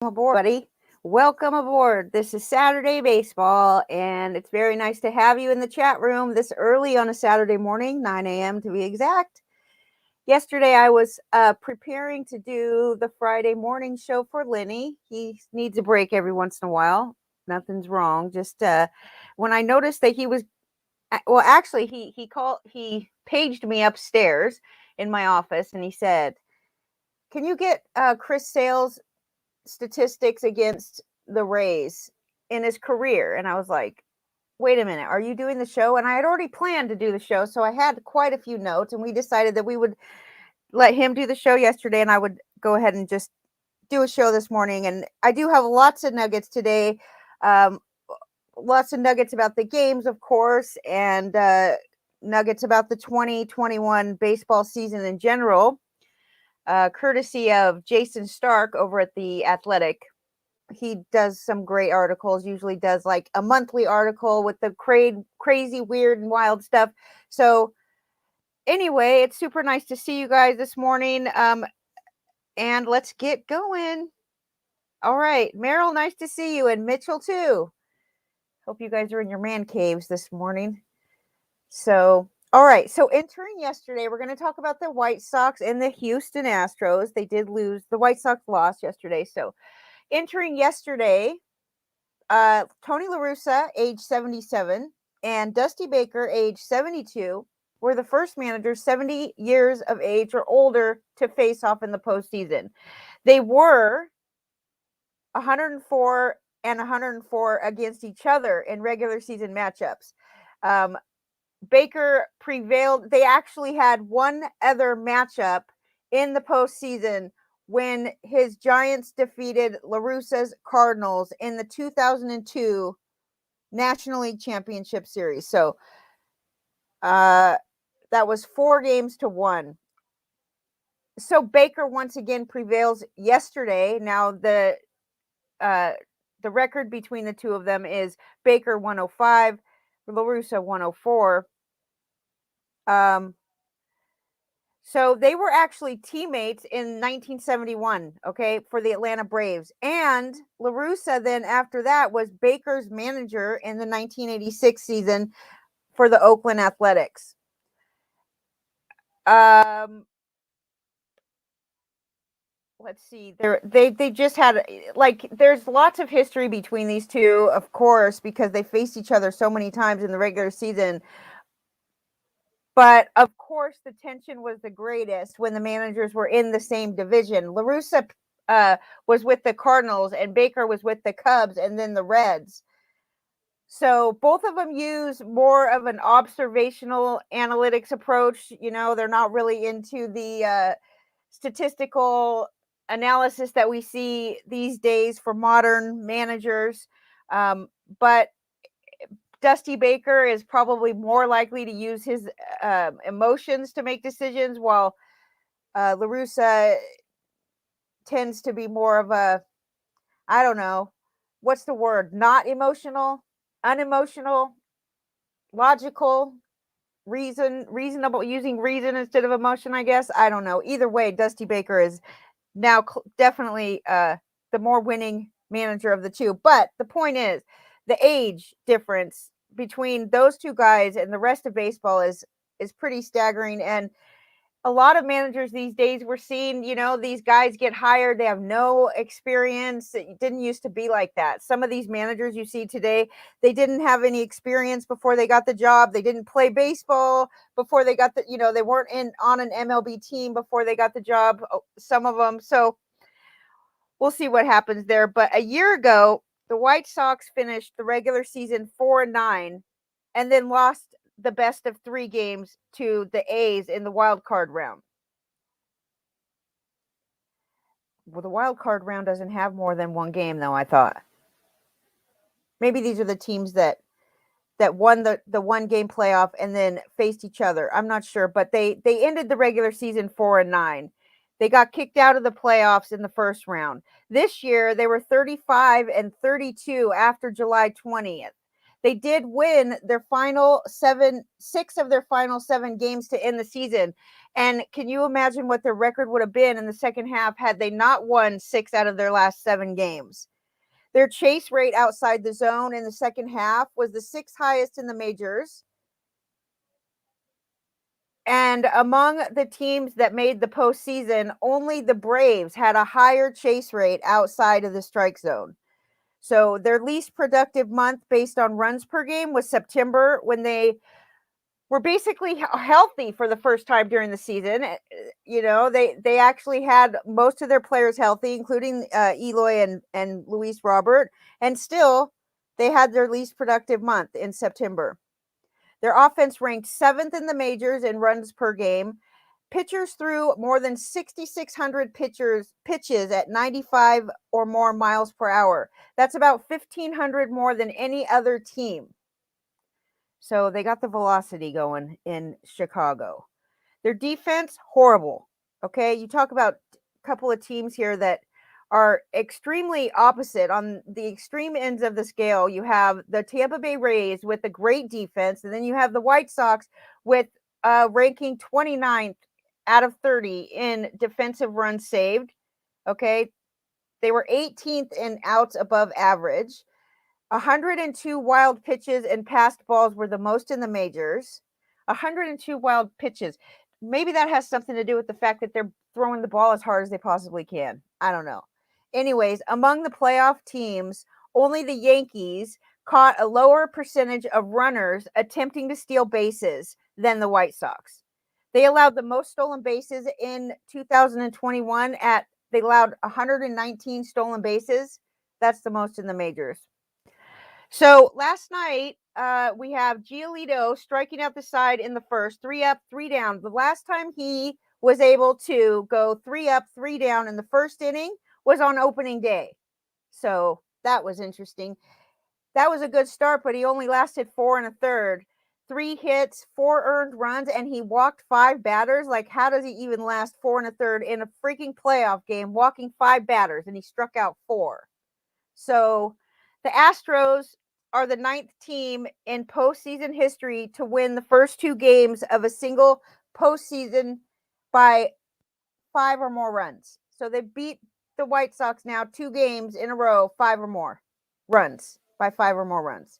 Aboard, buddy. Welcome aboard. This is Saturday Baseball, and it's very nice to have you in the chat room this early on a Saturday morning, 9 a.m. to be exact. Yesterday, I was preparing to do the Friday morning show for Lenny. He needs a break every once in a while. Nothing's wrong. Just when I noticed that he was, well, actually, he paged me upstairs in my office, and he said, "Can you get Chris Sale's statistics against the Rays in his career?" And I was like, wait a minute, are you doing the show? And I had already planned to do the show, so I had quite a few notes, and we decided that we would let him do the show yesterday, and I would go ahead and just do a show this morning. And I do have lots of nuggets today, um, lots of nuggets about the games, of course, and nuggets about the 2021 baseball season in general, courtesy of Jason Stark over at The Athletic. He does some great articles, usually does like a monthly article with the crazy, weird, and wild stuff. So anyway, it's super nice to see you guys this morning. And let's get going. All right, Meryl, nice to see you, and Mitchell too. Hope you guys are in your man caves this morning. So, all right, so entering yesterday, we're going to talk about the White Sox and the Houston Astros. They did lose. The White Sox lost yesterday. So entering yesterday, Tony La Russa, age 77, and Dusty Baker, age 72, were the first managers 70 years of age or older to face off in the postseason. They were 104 and 104 against each other in regular season matchups. Baker prevailed. They actually had one other matchup in the postseason when his Giants defeated La Russa's Cardinals in the 2002 National League Championship Series. So that was 4-1. So Baker once again prevails yesterday. Now the record between the two of them is Baker 105, La Russa 104. So they were actually teammates in 1971, okay, for the Atlanta Braves. And La Russa then after that was Baker's manager in the 1986 season for the Oakland Athletics. Let's see. They just had, like, there's lots of history between these two, of course, because they faced each other so many times in the regular season. But of course, the tension was the greatest when the managers were in the same division. La Russa was with the Cardinals, and Baker was with the Cubs, and then the Reds. So both of them use more of an observational analytics approach. You know, they're not really into the statistical analysis that we see these days for modern managers. But Dusty Baker is probably more likely to use his emotions to make decisions, while La Russa tends to be more of a, I don't know, what's the word? Not emotional, unemotional, logical, reasonable, using reason instead of emotion, I guess. I don't know. Either way, Dusty Baker is now definitely the more winning manager of the two. But the point is, the age difference between those two guys and the rest of baseball is pretty staggering. And a lot of managers these days, we're seeing, you know, these guys get hired, they have no experience. It didn't used to be like that. Some of these managers you see today, they didn't have any experience before they got the job. They didn't play baseball before they got the, you know, they weren't on an MLB team before they got the job, some of them. So we'll see what happens there. But a year ago, the White Sox finished the regular season 4-9 and then lost the best of 3 games to the A's in the wild card round. Well, the wild card round doesn't have more than 1 game, though, I thought. Maybe these are the teams that won the 1-game playoff and then faced each other. I'm not sure, but they ended the regular season 4-9. They got kicked out of the playoffs in the first round. This year, they were 35-32 after July 20th. They did win their six of their final 7 games to end the season. And can you imagine what their record would have been in the second half had they not won 6 out of their last 7 games? Their chase rate outside the zone in the second half was the 6th highest in the majors. And among the teams that made the postseason, only the Braves had a higher chase rate outside of the strike zone. So their least productive month based on runs per game was September, when they were basically healthy for the first time during the season. They actually had most of their players healthy, including Eloy and Luis Robert, and still they had their least productive month in September. Their offense ranked 7th in the majors in runs per game. Pitchers threw more than 6,600 pitches at 95 or more miles per hour. That's about 1,500 more than any other team. So they got the velocity going in Chicago. Their defense, horrible. Okay, you talk about a couple of teams here that are extremely opposite on the extreme ends of the scale. You have the Tampa Bay Rays with a great defense, and then you have the White Sox with ranking 29th out of 30 in defensive runs saved. Okay, they were 18th in outs above average. 102 wild pitches and passed balls were the most in the majors. 102 wild pitches. Maybe that has something to do with the fact that they're throwing the ball as hard as they possibly can. I don't know. Anyways, among the playoff teams, only the Yankees caught a lower percentage of runners attempting to steal bases than the White Sox. They allowed the most stolen bases in 2021 they allowed 119 stolen bases. That's the most in the majors. So last night, we have Giolito striking out the side in the first, 3 up, 3 down. The last time he was able to go 3 up, 3 down in the first inning was on opening day. So that was interesting. That was a good start, but he only lasted 4 1/3. 3 hits, 4 earned runs, and he walked 5 batters. Like, how does he even last 4 1/3 in a freaking playoff game, walking 5 batters, and he struck out 4? So the Astros are the 9th team in postseason history to win the first 2 games of a single postseason by 5 or more runs. So they beat the White Sox now 2 games in a row, 5 or more runs, by 5 or more runs.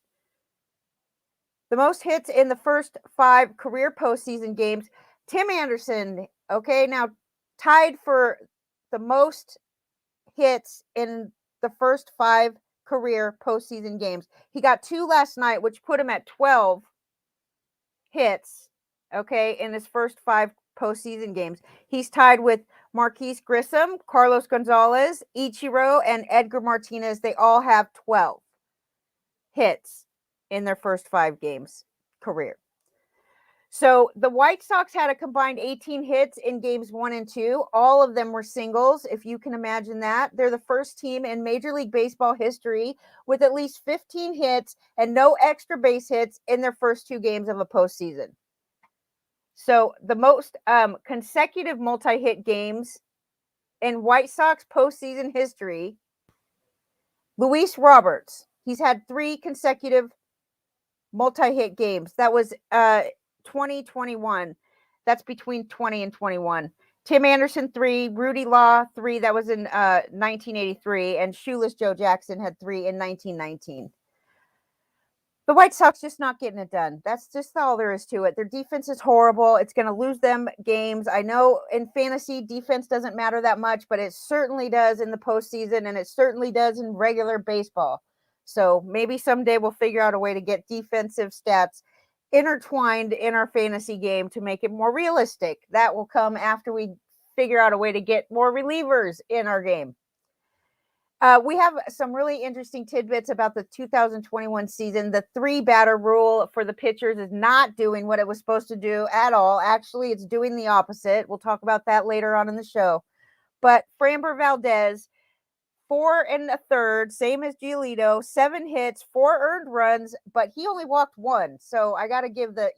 The most hits in the first 5 career postseason games, Tim Anderson, okay, now tied for the most hits in the first 5 career postseason games. He got 2 last night, which put him at 12 hits, okay, in his first 5 postseason games. He's tied with Marquise Grissom, Carlos Gonzalez, Ichiro, and Edgar Martinez. They all have 12 hits in their first 5 games career. So the White Sox had a combined 18 hits in games 1 and 2. All of them were singles, if you can imagine that. They're the first team in Major League Baseball history with at least 15 hits and no extra base hits in their first 2 games of a postseason. So the most consecutive multi-hit games in White Sox postseason history, Luis Roberts. He's had 3 consecutive multi-hit games. That was 2021. That's between 20 and 21. Tim Anderson 3, Rudy Law 3. That was in 1983, and Shoeless Joe Jackson had 3 in 1919. The White Sox just not getting it done. That's just all there is to it. Their defense is horrible. It's going to lose them games. I know in fantasy, defense doesn't matter that much, but it certainly does in the postseason, and it certainly does in regular baseball. So maybe someday we'll figure out a way to get defensive stats intertwined in our fantasy game to make it more realistic. That will come after we figure out a way to get more relievers in our game. We have some really interesting tidbits about the 2021 season. The 3-batter rule for the pitchers is not doing what it was supposed to do at all. Actually, it's doing the opposite. We'll talk about that later on in the show. But Framber Valdez, 4 1/3, same as Giolito, 7 hits, 4 earned runs, but he only walked 1. So I got to give the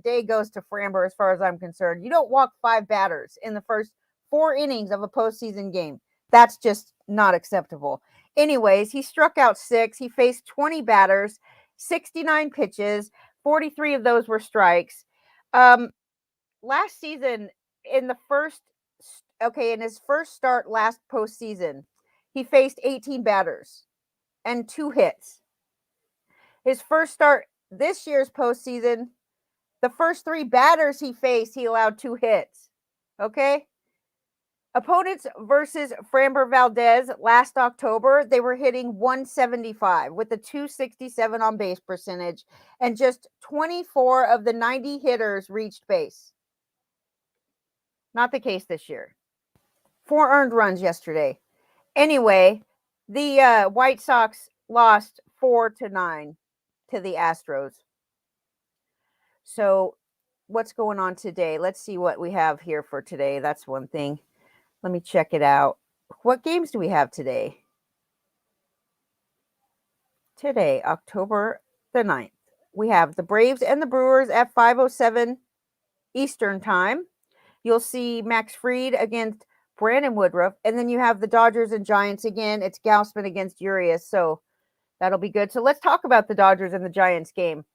day goes to Framber as far as I'm concerned. You don't walk 5 batters in the first 4 innings of a postseason game. That's just not acceptable. Anyways, he struck out 6. He faced 20 batters. 69 pitches, 43 of those were strikes. Last season, in his first start last postseason, he faced 18 batters and 2 hits. His first start this year's postseason, the first 3 batters he faced, he allowed 2 hits. Okay? Opponents versus Framber Valdez last October, they were hitting 175 with a 267 on base percentage, and just 24 of the 90 hitters reached base. Not the case this year. 4 earned runs yesterday. Anyway, the White Sox lost 4-9 to the Astros. So what's going on today? Let's see what we have here for today. That's one thing. Let me check it out. What games do we have today? Today, October the 9th. We have the Braves and the Brewers at 5:07 Eastern time. You'll see Max Fried against Brandon Woodruff. And then you have the Dodgers and Giants again. It's Gausman against Urias. So that'll be good. So let's talk about the Dodgers and the Giants game.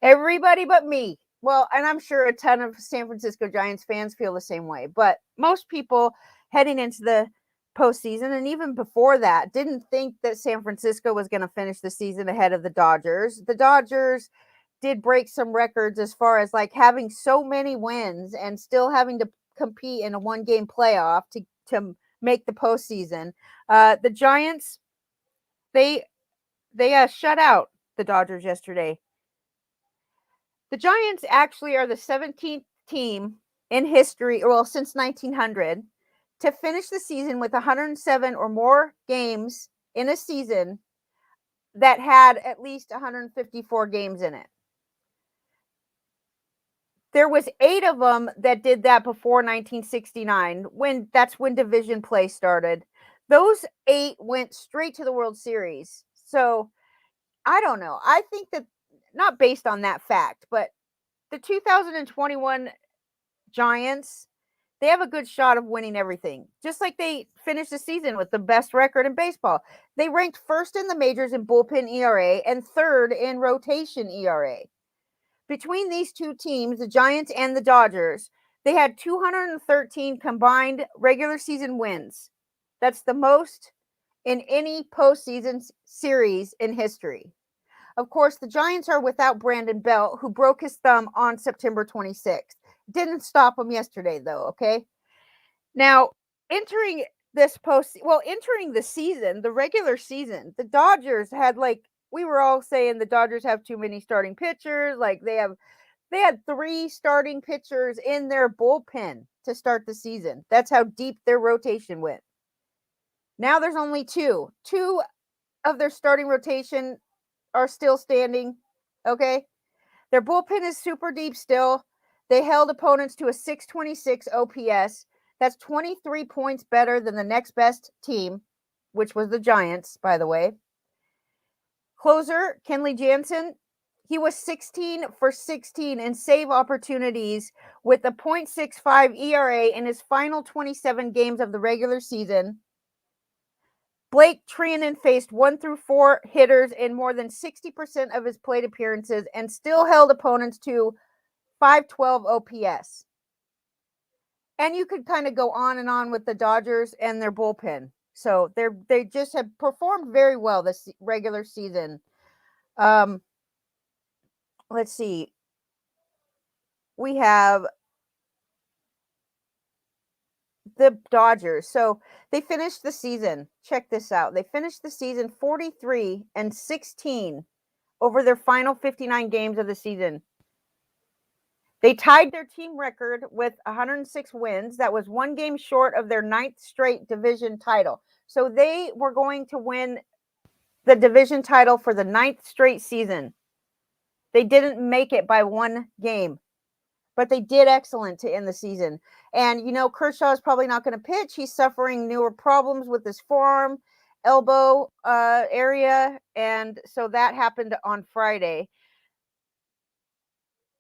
Everybody but me. Well, and I'm sure a ton of San Francisco Giants fans feel the same way. But most people heading into the postseason, and even before that, didn't think that San Francisco was going to finish the season ahead of the Dodgers. The Dodgers did break some records as far as like having so many wins and still having to compete in a 1-game playoff to make the postseason. The Giants, they shut out the Dodgers yesterday. The Giants actually are the 17th team in history, well, since 1900, to finish the season with 107 or more games in a season that had at least 154 games in it. There was 8 of them that did that before 1969, that's when division play started. Those 8 went straight to the World Series. So I don't know. I think that, not based on that fact, but the 2021 Giants, they have a good shot of winning everything. Just like they finished the season with the best record in baseball. They ranked first in the majors in bullpen ERA and third in rotation ERA. Between these two teams, the Giants and the Dodgers, they had 213 combined regular season wins. That's the most in any postseason series in history. Of course, the Giants are without Brandon Belt, who broke his thumb on September 26th. Didn't stop him yesterday, though, okay? Now, entering the season, the regular season, the Dodgers had, like, we were all saying the Dodgers have too many starting pitchers. Like, they had 3 starting pitchers in their bullpen to start the season. That's how deep their rotation went. Now there's only 2. 2 of their starting rotation are still standing, okay? Their bullpen is super deep still. They held opponents to a 626 OPS. That's 23 points better than the next best team, which was the Giants, by the way. Closer, Kenley Jansen, he was 16 for 16 in save opportunities with a .65 ERA in his final 27 games of the regular season. Blake Treinen faced 1 through 4 hitters in more than 60% of his plate appearances and still held opponents to 512 OPS. And you could kind of go on and on with the Dodgers and their bullpen. So they just have performed very well this regular season. Let's see. We have the Dodgers. So they finished the season. Check this out. They finished the season 43-16 over their final 59 games of the season. They tied their team record with 106 wins. That was 1 game short of their 9th straight division title. So they were going to win the division title for the 9th straight season. They didn't make it by 1 game, but they did excellent to end the season. And, Kershaw is probably not going to pitch. He's suffering newer problems with his forearm, elbow area. And so that happened on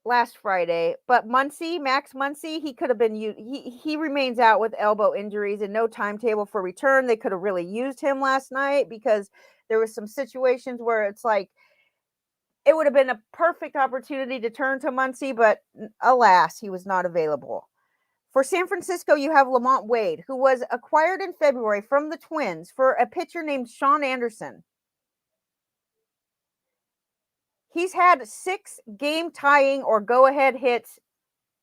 last Friday. But Max Muncy, he could have been he remains out with elbow injuries and no timetable for return. They could have really used him last night because there was some situations where it's like it would have been a perfect opportunity to turn to Muncy, but alas, he was not available. For San Francisco, you have Lamont Wade, who was acquired in February from the Twins for a pitcher named Sean Anderson. He's had 6 game-tying or go-ahead hits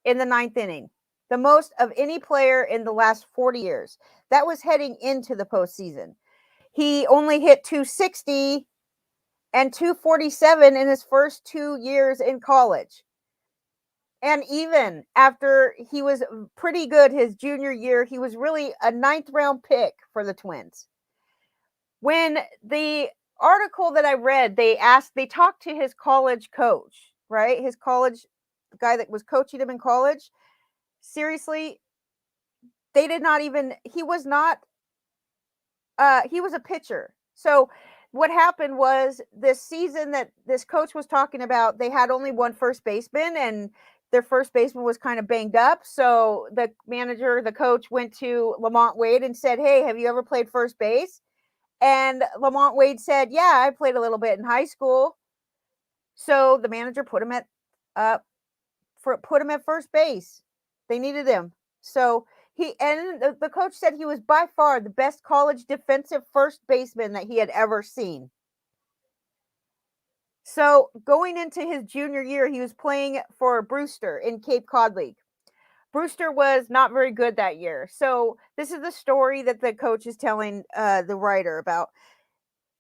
in the 9th inning, the most of any player in the last 40 years. That was heading into the postseason. He only hit 260 and 247 in his first 2 years in college. And even after he was pretty good his junior year, he was really a 9th round pick for the Twins. When the article that I read, they talked to his college coach, right? His college, the guy that was coaching him in college. Seriously, they did not even, he was a pitcher. So what happened was this season that this coach was talking about, they had only one first baseman, and their first baseman was kind of banged up. So the coach went to Lamont Wade and said, "Hey, have you ever played first base?" And Lamont Wade said, "Yeah, I played a little bit in high school." So the manager put him at first base. They needed him. So the coach said he was by far the best college defensive first baseman that he had ever seen. So going into his junior year, he was playing for Brewster in Cape Cod League. Brewster was not very good that year. So this is the story that the coach is telling the writer about.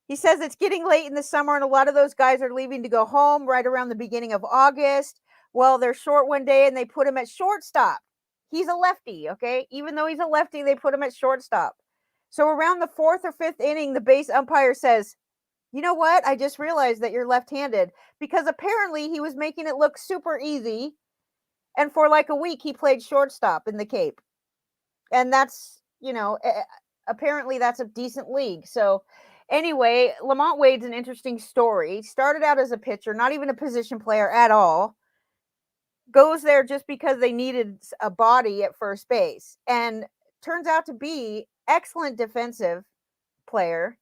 He says it's getting late in the summer and a lot of those guys are leaving to go home right around the beginning of August. Well, they're short one day and they put him at shortstop. He's a lefty, okay? Even though he's a lefty, they put him at shortstop. So around the 4th or 5th inning, the base umpire says, "You know what? I just realized that you're left-handed," because apparently he was making it look super easy. And for like a week, he played shortstop in the Cape. And that's, apparently that's a decent league. So anyway, Lamont Wade's an interesting story. Started out as a pitcher, not even a position player at all. Goes there just because they needed a body at first base. And turns out to be excellent defensive player.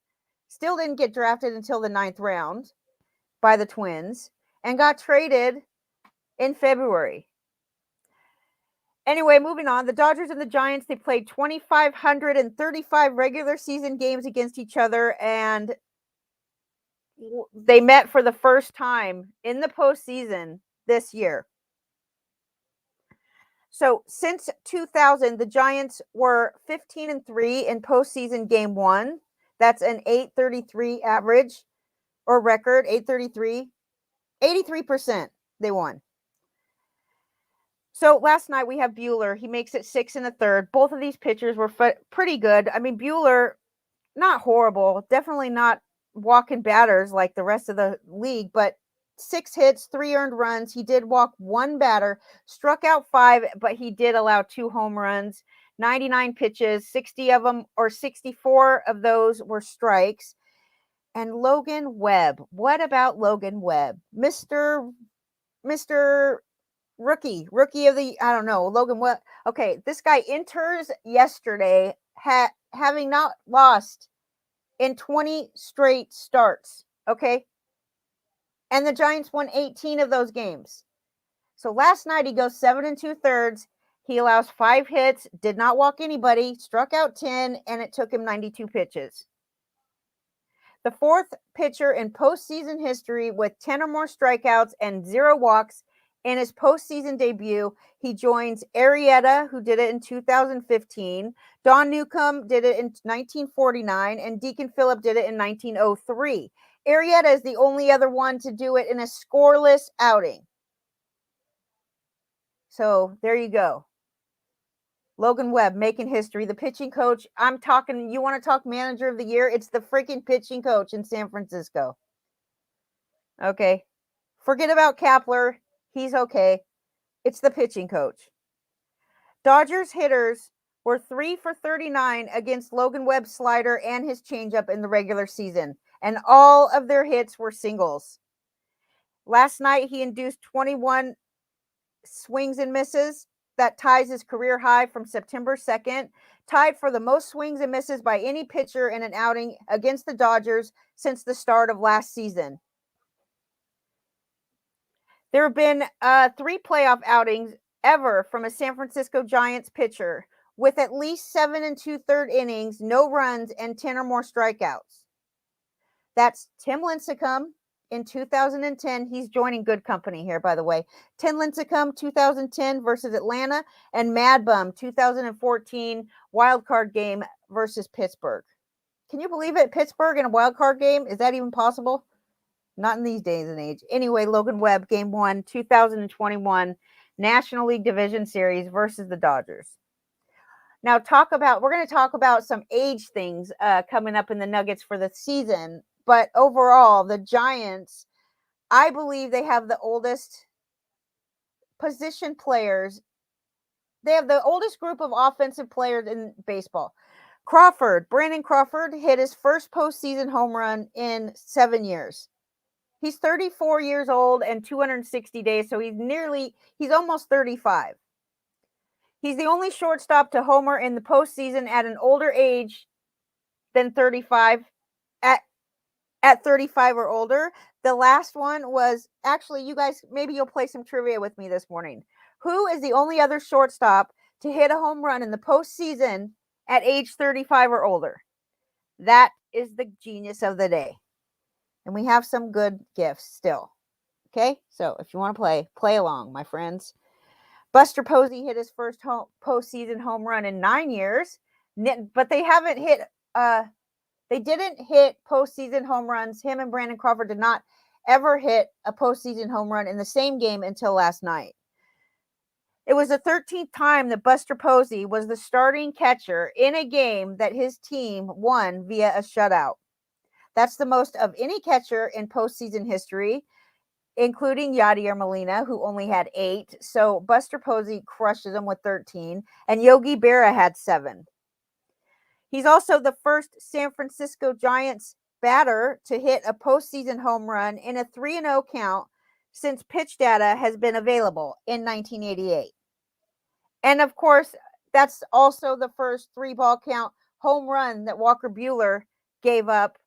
Still didn't get drafted until the 9th round by the Twins and got traded in February. Anyway, moving on. The Dodgers and the Giants, they played 2,535 regular season games against each other, and they met for the first time in the postseason this year. So since 2000, the Giants were 15-3 in postseason game 1. That's an .833 average or record, .833. 83% they won. So last night we have Buehler. He makes it 6 1/3. Both of these pitchers were pretty good. I mean, Buehler, not horrible. Definitely not walking batters like the rest of the league, but 6 hits, 3 earned runs. He did walk 1 batter, struck out 5, but he did allow 2 home runs, 99 pitches, 60 of them, or 64 of those were strikes. And Logan Webb. What about Logan Webb? Mr. Rookie of the, I don't know, Logan Webb. Okay, this guy enters yesterday having not lost in 20 straight starts, okay? And the Giants won 18 of those games. So last night he goes 7 2/3. He allows 5 hits, did not walk anybody, struck out 10, and it took him 92 pitches. The 4th pitcher in postseason history with 10 or more strikeouts and 0 walks in his postseason debut. He joins Arrieta, who did it in 2015. Don Newcomb did it in 1949, and Deacon Phillip did it in 1903. Arrieta is the only other one to do it in a scoreless outing. So there you go. Logan Webb making history. The pitching coach. I'm talking, you want to talk manager of the year? It's the freaking pitching coach in San Francisco. Okay. Forget about Kapler. He's okay. It's the pitching coach. Dodgers hitters were 3 for 39 against Logan Webb's slider and his changeup in the regular season, and all of their hits were singles. Last night, he induced 21 swings and misses. That ties his career high from September 2nd, tied for the most swings and misses by any pitcher in an outing against the Dodgers since the start of last season. There have been 3 playoff outings ever from a San Francisco Giants pitcher with at least 7 2/3 innings, no runs, and 10 or more strikeouts. That's Tim Lincecum in 2010. He's joining good company here, by the way. Tim Lincecum, 2010 versus Atlanta, and Mad Bum, 2014 wild card game versus Pittsburgh. Can you believe it? Pittsburgh in a wild card game? Is that even possible? Not in these days and age. Anyway, Logan Webb, Game 1, 2021 National League Division Series versus the Dodgers. Now, we're going to talk about some age things coming up in the Nuggets for the season. But overall, the Giants, I believe they have the oldest position players. They have the oldest group of offensive players in baseball. Brandon Crawford hit his first postseason home run in 7 years. He's 34 years old and 260 days, so he's almost 35. He's the only shortstop to homer in the postseason at an older age than 35, at 35 or older. The last one was, actually, you guys, maybe you'll play some trivia with me this morning. Who is the only other shortstop to hit a home run in the postseason at age 35 or older? That is the genius of the day. And we have some good gifts still. Okay, so if you want to play along, my friends. Buster Posey hit his first postseason home run in 9 years, but they didn't hit postseason home runs. Him and Brandon Crawford did not ever hit a postseason home run in the same game until last night. It was the 13th time that Buster Posey was the starting catcher in a game that his team won via a shutout. That's the most of any catcher in postseason history, including Yadier Molina, who only had 8. So Buster Posey crushes him with 13, and Yogi Berra had 7. He's also the first San Francisco Giants batter to hit a postseason home run in a 3-0 count since pitch data has been available in 1988. And of course, that's also the first 3-ball count home run that Walker Buehler gave up,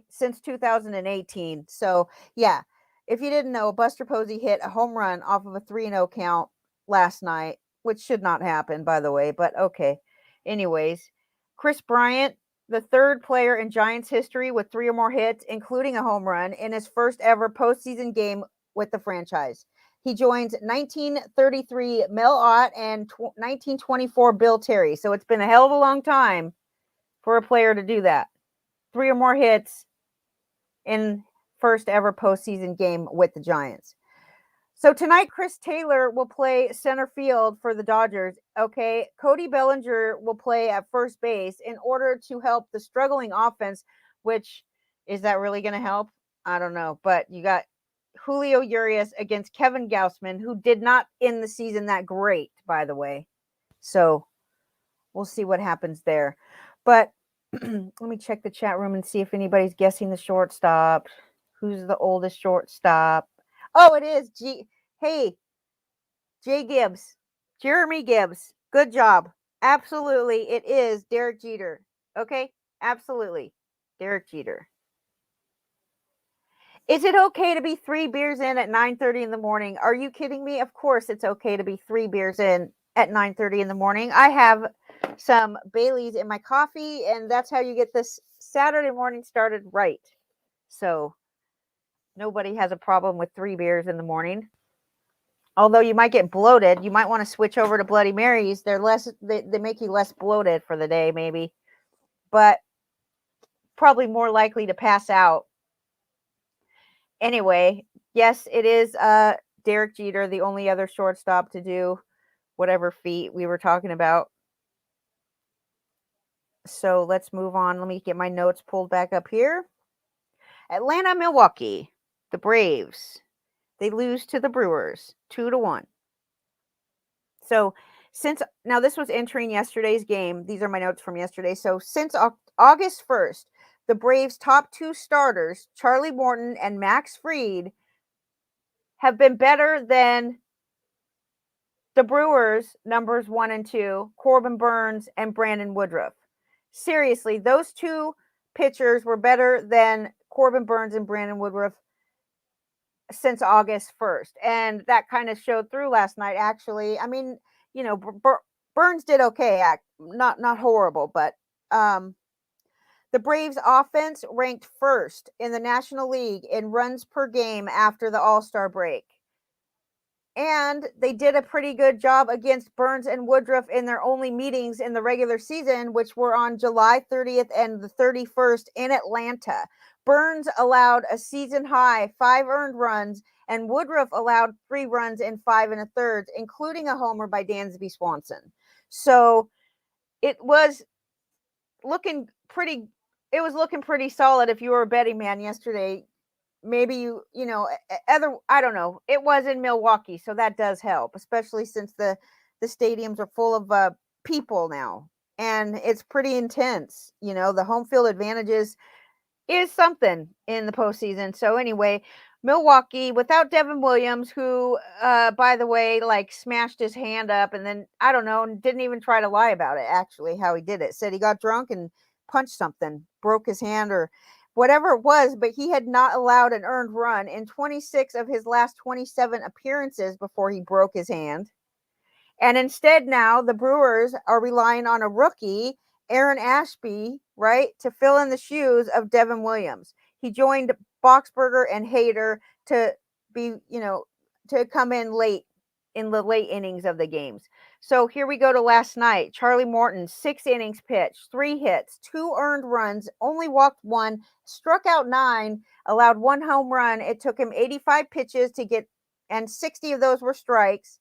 since 2018. So, yeah, if you didn't know, Buster Posey hit a home run off of a 3-0 count last night, which should not happen, by the way, but okay. Anyways, Chris Bryant, the third player in Giants history with 3 or more hits, including a home run, in his first ever postseason game with the franchise. He joins 1933 Mel Ott and 1924 Bill Terry. So it's been a hell of a long time for a player to do that. 3 or more hits in first ever postseason game with the Giants. So tonight, Chris Taylor will play center field for the Dodgers. Okay, Cody Bellinger will play at first base in order to help the struggling offense, which, is that really going to help? I don't know. But you got Julio Urias against Kevin Gausman, who did not end the season that great, by the way. So we'll see what happens there. But let me check the chat room and see if anybody's guessing the shortstop. Who's the oldest shortstop? Oh, it is Jeremy Gibbs. Good job. Absolutely, it is Derek Jeter. Okay, absolutely, Derek Jeter. Is it okay to be 3 beers in at 9:30 in the morning? Are you kidding me? Of course it's okay to be 3 beers in at 9:30 in the morning. I have some Baileys in my coffee, and that's how you get this Saturday morning started right. So nobody has a problem with 3 beers in the morning. Although you might get bloated, you might want to switch over to Bloody Marys. They make you less bloated for the day, maybe, but probably more likely to pass out. Anyway, yes, it is Derek Jeter, the only other shortstop to do whatever feat we were talking about. So let's move on. Let me get my notes pulled back up here. Atlanta, Milwaukee, the Braves. They lose to the Brewers 2-1. So now this was entering yesterday's game. These are my notes from yesterday. So since August 1st, the Braves' top 2 starters, Charlie Morton and Max Fried, have been better than the Brewers' numbers 1 and 2, Corbin Burnes and Brandon Woodruff. Seriously, those 2 pitchers were better than Corbin Burnes and Brandon Woodruff since August 1st. And that kind of showed through last night, actually. I mean, Burns did okay, not horrible, but the Braves offense ranked first in the National League in runs per game after the All-Star break. And they did a pretty good job against Burns and Woodruff in their only meetings in the regular season, which were on July 30th and the 31st in Atlanta. Burns allowed a season high 5 earned runs, and Woodruff allowed 3 runs in 5 1/3, including a homer by Dansby Swanson. So it was looking pretty solid if you were a betting man yesterday. Maybe I don't know. It was in Milwaukee, so that does help, especially since the stadiums are full of people now, and it's pretty intense. The home field advantages is something in the postseason. So anyway, Milwaukee without Devin Williams, who, by the way, like smashed his hand up, and then I don't know, didn't even try to lie about it. Actually, how he did it, said he got drunk and punched something, broke his hand or whatever it was, but he had not allowed an earned run in 26 of his last 27 appearances before he broke his hand. And instead now the Brewers are relying on a rookie, Aaron Ashby, right, to fill in the shoes of Devin Williams. He joined Boxberger and Hader to be, to come in late in the late innings of the games. So here we go to last night. Charlie Morton, 6 innings pitched, 3 hits, 2 earned runs, only walked 1, struck out 9, allowed 1 home run. It took him 85 pitches to get, and 60 of those were strikes.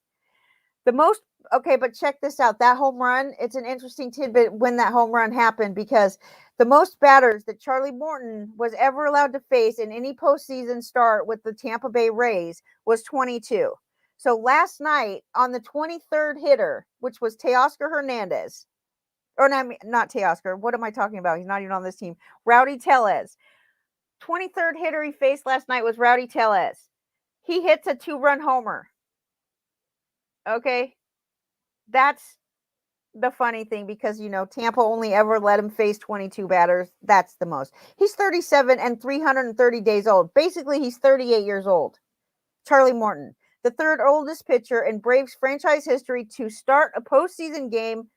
But check this out. That home run, it's an interesting tidbit when that home run happened, because the most batters that Charlie Morton was ever allowed to face in any postseason start with the Tampa Bay Rays was 22. So last night on the 23rd hitter, which was Teoscar Hernandez, or not Teoscar, what am I talking about? He's not even on this team. Rowdy Tellez. 23rd hitter he faced last night was Rowdy Tellez. He hits a 2-run homer. Okay. That's the funny thing, because Tampa only ever let him face 22 batters. That's the most. He's 37 and 330 days old. Basically, he's 38 years old. Charlie Morton, the 3rd oldest pitcher in Braves franchise history to start a postseason game.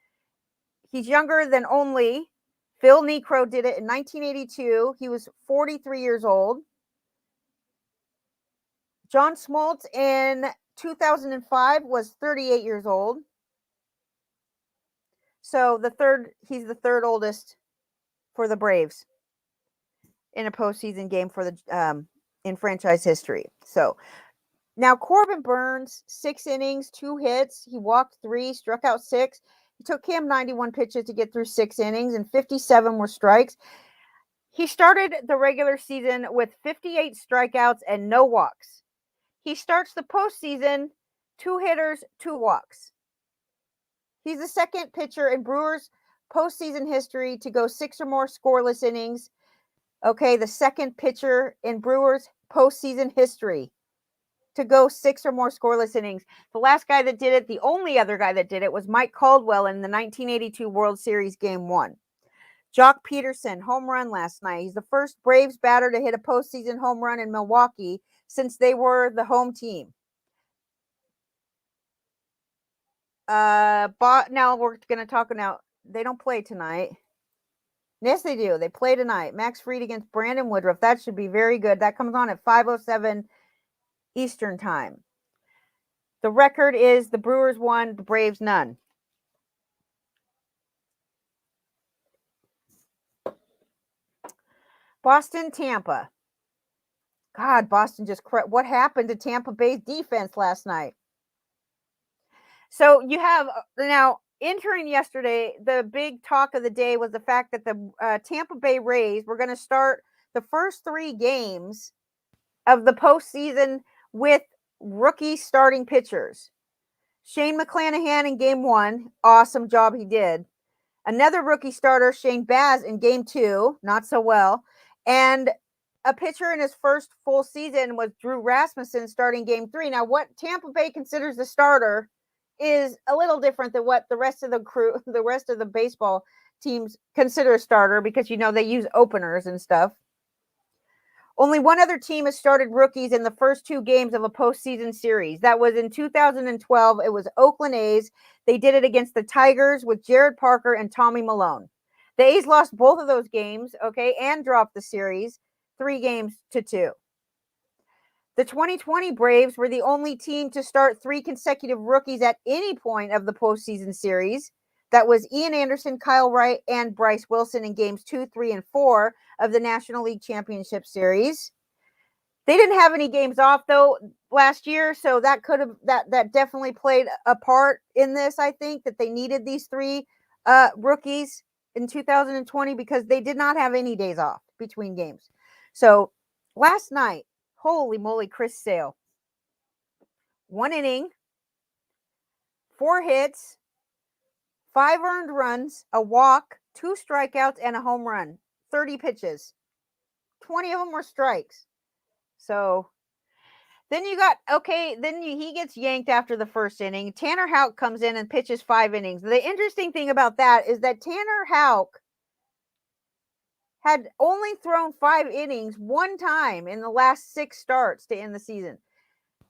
He's younger than only Phil Niekro did it in 1982. He was 43 years old. John Smoltz in 2005 was 38 years old. So he's the 3rd oldest for the Braves in a postseason game for the in franchise history. So now Corbin Burns, 6 innings, 2 hits. He walked 3, struck out 6. It took him 91 pitches to get through 6 innings, and 57 were strikes. He started the regular season with 58 strikeouts and no walks. He starts the postseason 2 hitters, 2 walks. He's the 2nd pitcher in Brewers postseason history to go 6 or more scoreless innings. Okay, the 2nd pitcher in Brewers postseason history to go 6 or more scoreless innings. The last guy that did it, the only other guy that did it, was Mike Caldwell in the 1982 World Series Game 1. Jock Peterson, home run last night. He's the first Braves batter to hit a postseason home run in Milwaukee since they were the home team. Now we're going to talk now. They don't play tonight. Yes, they do. They play tonight. Max Fried against Brandon Woodruff. That should be very good. That comes on at 5:07 Eastern time. The record is the Brewers 1, the Braves none. Boston, Tampa. God, Boston just what happened to Tampa Bay's defense last night? So you have now entering yesterday, the big talk of the day was the fact that the Tampa Bay Rays were going to start the first 3 games of the postseason with rookie starting pitchers. Shane McClanahan in game 1, awesome job he did. Another rookie starter, Shane Baz, in game 2, not so well. And a pitcher in his first full season was Drew Rasmussen starting game 3. Now, what Tampa Bay considers the starter is a little different than what the rest of the baseball teams consider a starter, because they use openers and stuff. Only one other team has started rookies in the first 2 games of a postseason series. That was in 2012. It was Oakland A's. They did it against the Tigers with Jared Parker and Tommy Malone. The A's lost both of those games, okay, and dropped the series 3-2. The 2020 Braves were the only team to start 3 consecutive rookies at any point of the postseason series. That was Ian Anderson, Kyle Wright, and Bryce Wilson in games 2, 3, and 4 of the National League Championship Series. They didn't have any games off though last year, so that could have that definitely played a part in this. I think that they needed these 3 rookies in 2020 because they did not have any days off between games. So last night, holy moly, Chris Sale, 1 inning, 4 hits, 5 earned runs, a walk, 2 strikeouts, and a home run. 30 pitches. 20 of them were strikes. So then you got, he gets yanked after the first inning. Tanner Houck comes in and pitches 5 innings. The interesting thing about that is that Tanner Houck had only thrown 5 innings 1 time in the last 6 starts to end the season.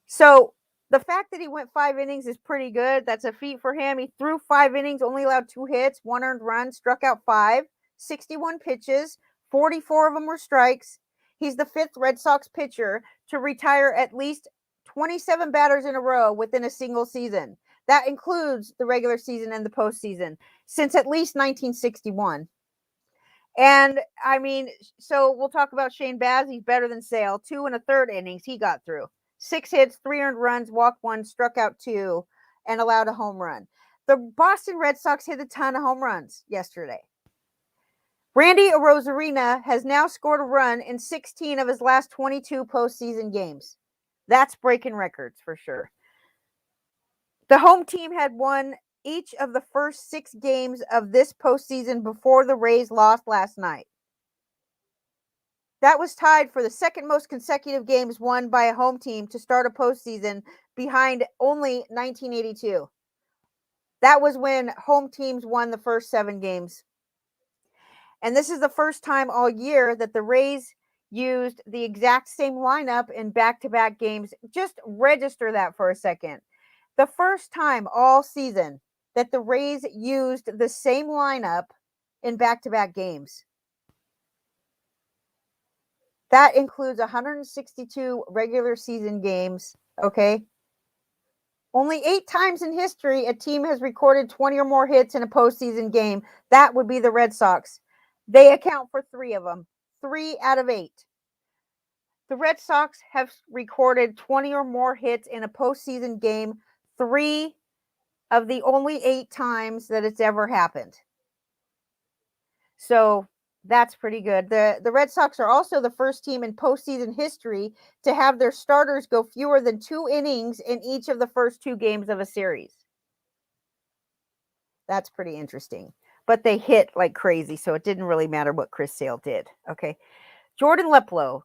So the fact that he went 5 innings is pretty good. That's a feat for him. He threw 5 innings, only allowed 2 hits, 1 earned run, struck out 5, 61 pitches, 44 of them were strikes. He's the 5th Red Sox pitcher to retire at least 27 batters in a row within a single season. That includes the regular season and the postseason since at least 1961. And I mean, so we'll talk about Shane Baz. He's better than Sale. 2 1/3 innings he got through. 6 hits, 3 earned runs, walked 1, struck out 2, and allowed a home run. The Boston Red Sox hit a ton of home runs yesterday. Randy Arozarena has now scored a run in 16 of his last 22 postseason games. That's breaking records for sure. The home team had won each of the first 6 games of this postseason before the Rays lost last night. That was tied for the second most consecutive games won by a home team to start a postseason behind only 1982. That was when home teams won the first 7 games. And this is the first time all year that the Rays used the exact same lineup in back-to-back games. Just register that for a second. The first time all season that the Rays used the same lineup in back-to-back games. That includes 162 regular season games, okay? Only 8 times in history a team has recorded 20 or more hits in a postseason game. That would be the Red Sox. They account for 3 of them. 3 out of 8. The Red Sox have recorded 20 or more hits in a postseason game 3 of the only 8 times that it's ever happened. So that's pretty good. The Red Sox are also the first team in postseason history to have their starters go fewer than 2 innings in each of the first 2 games of a series. That's pretty interesting. But they hit like crazy, so it didn't really matter what Chris Sale did. Okay. Jordan Luplow.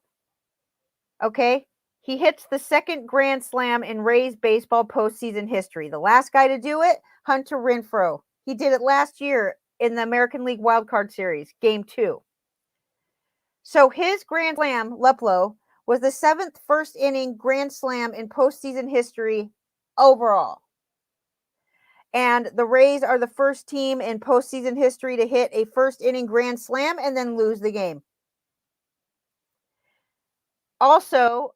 Okay. He hits the 2nd grand slam in Rays baseball postseason history. The last guy to do it, Hunter Renfroe. He did it last year in the American League Wild Card Series, Game 2. So his grand slam, Luplow, was the 7th first-inning grand slam in postseason history overall. And the Rays are the first team in postseason history to hit a first-inning grand slam and then lose the game. Also,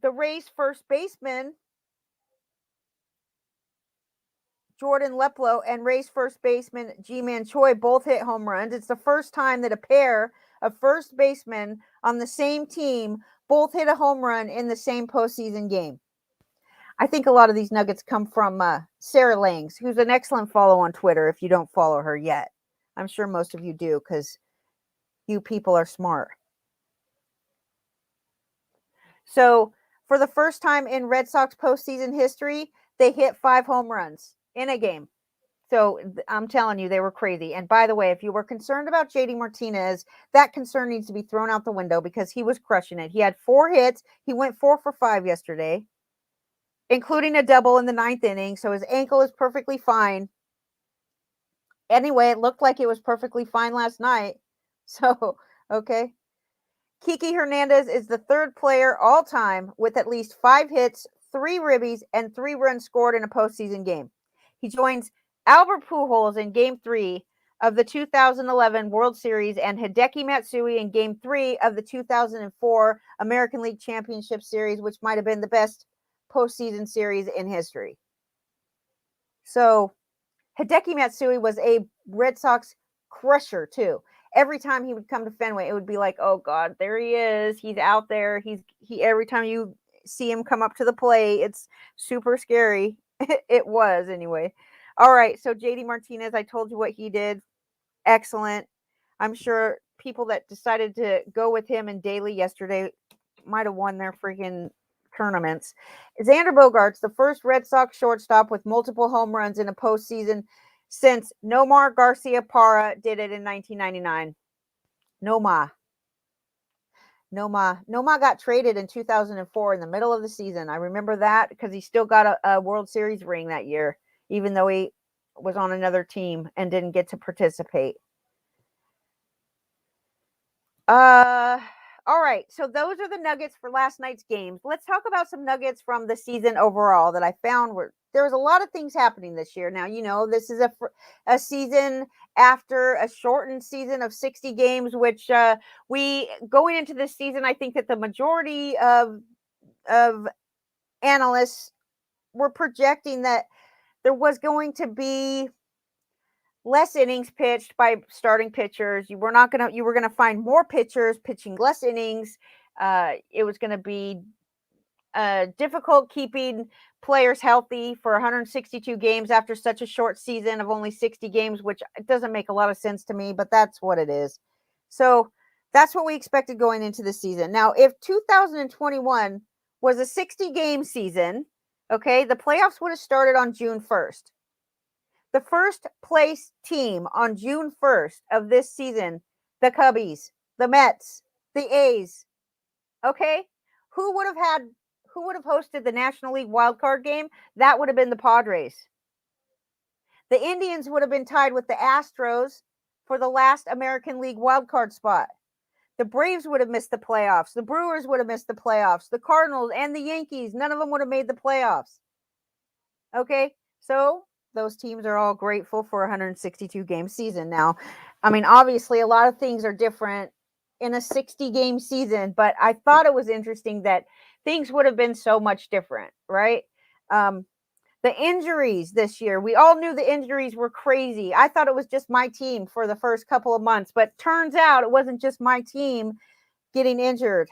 the Rays' first baseman, Jordan Luplow, and Rays first baseman Ji-Man Choi both hit home runs. It's the first time that a pair of first basemen on the same team both hit a home run in the same postseason game. I think a lot of these nuggets come from Sarah Langs, who's an excellent follow on Twitter if you don't follow her yet. I'm sure most of you do because you people are smart. So for the first time in Red Sox postseason history, they hit 5 home runs in a game. So I'm telling you, they were crazy. And by the way, if you were concerned about JD Martinez, that concern needs to be thrown out the window because he was crushing it. He had 4 hits. He went 4 for 5 yesterday, including a double in the 9th inning. So his ankle is perfectly fine. Anyway, it looked like it was perfectly fine last night. So, okay. Kiki Hernandez is the third player all time with at least 5 hits, 3 ribbies, and 3 runs scored in a postseason game. He joins Albert Pujols in Game 3 of the 2011 World Series and Hideki Matsui in Game 3 of the 2004 American League Championship Series, which might have been the best postseason series in history. So Hideki Matsui was a Red Sox crusher too. Every time he would come to Fenway, it would be like, oh God, there he is. He's out there. He every time you see him come up to the plate, it's super scary. It was anyway. All right. So JD Martinez, I told you what he did. Excellent. I'm sure people that decided to go with him in daily yesterday might have won their freaking tournaments. Xander Bogaerts, the first Red Sox shortstop with multiple home runs in a postseason since Nomar Garcia Parra did it in 1999. Nomar got traded in 2004 in the middle of the season. I remember that because he still got a World Series ring that year, even though he was on another team and didn't get to participate. All right. So those are the nuggets for last night's games. Let's talk about some nuggets from the season overall that I found were there was a lot of things happening this year. Now, this is a season after a shortened season of 60 games, which we going into this season, I think that the majority of analysts were projecting that there was going to be less innings pitched by starting pitchers. You were going to find more pitchers pitching less innings. It was going to be difficult keeping players healthy for 162 games after such a short season of only 60 games, which doesn't make a lot of sense to me, but that's what it is. So that's what we expected going into the season. Now, if 2021 was a 60 game season, okay, the playoffs would have started on June 1st. The first place team on June 1st of this season, the Cubbies, the Mets, the A's. Okay? Who would have hosted the National League wildcard game? That would have been the Padres. The Indians would have been tied with the Astros for the last American League wildcard spot. The Braves would have missed the playoffs. The Brewers would have missed the playoffs. The Cardinals and the Yankees, none of them would have made the playoffs. Okay? So those teams are all grateful for a 162 game season. Now, I mean, obviously a lot of things are different in a 60 game season, but I thought it was interesting that things would have been so much different, right? The injuries this year, we all knew the injuries were crazy. I thought it was just my team for the first couple of months, but turns out it wasn't just my team getting injured.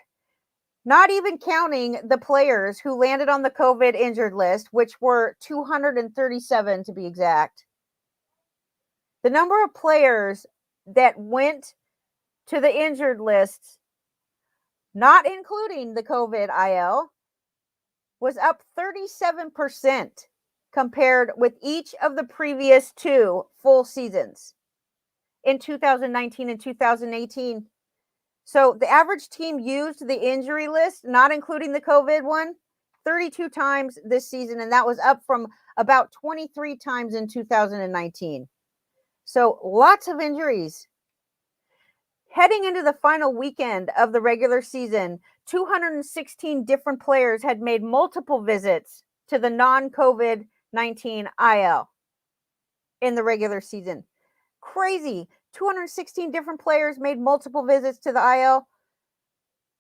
Not even counting the players who landed on the COVID injured list, which were 237 to be exact. The number of players that went to the injured list, not including the COVID IL, was up 37% compared with each of the previous 2 full seasons in 2019 and 2018. So the average team used the injury list, not including the COVID one, 32 times this season, and that was up from about 23 times in 2019. So lots of injuries. Heading into the final weekend of the regular season, 216 different players had made multiple visits to the non-COVID-19 IL in the regular season. Crazy. 216 different players made multiple visits to the IL.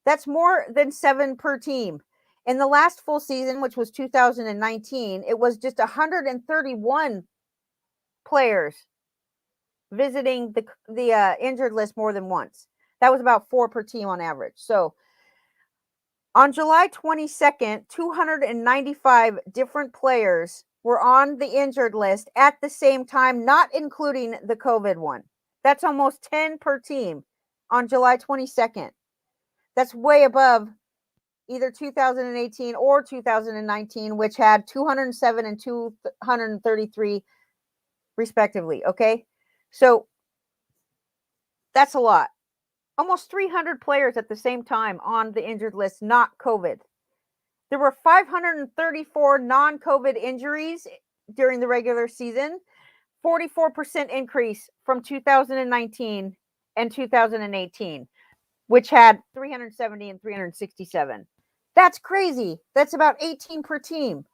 That's more than 7 per team. In the last full season, which was 2019, it was just 131 players visiting the injured list more than once. That was about 4 per team on average. So on July 22nd, 295 different players were on the injured list at the same time, not including the COVID one. That's almost 10 per team on July 22nd. That's way above either 2018 or 2019, which had 207 and 233 respectively. Okay. So that's a lot. Almost 300 players at the same time on the injured list, not COVID. There were 534 non-COVID injuries during the regular season, 44% increase from 2019 and 2018. which had 370 and 367. That's crazy. That's about 18 per team.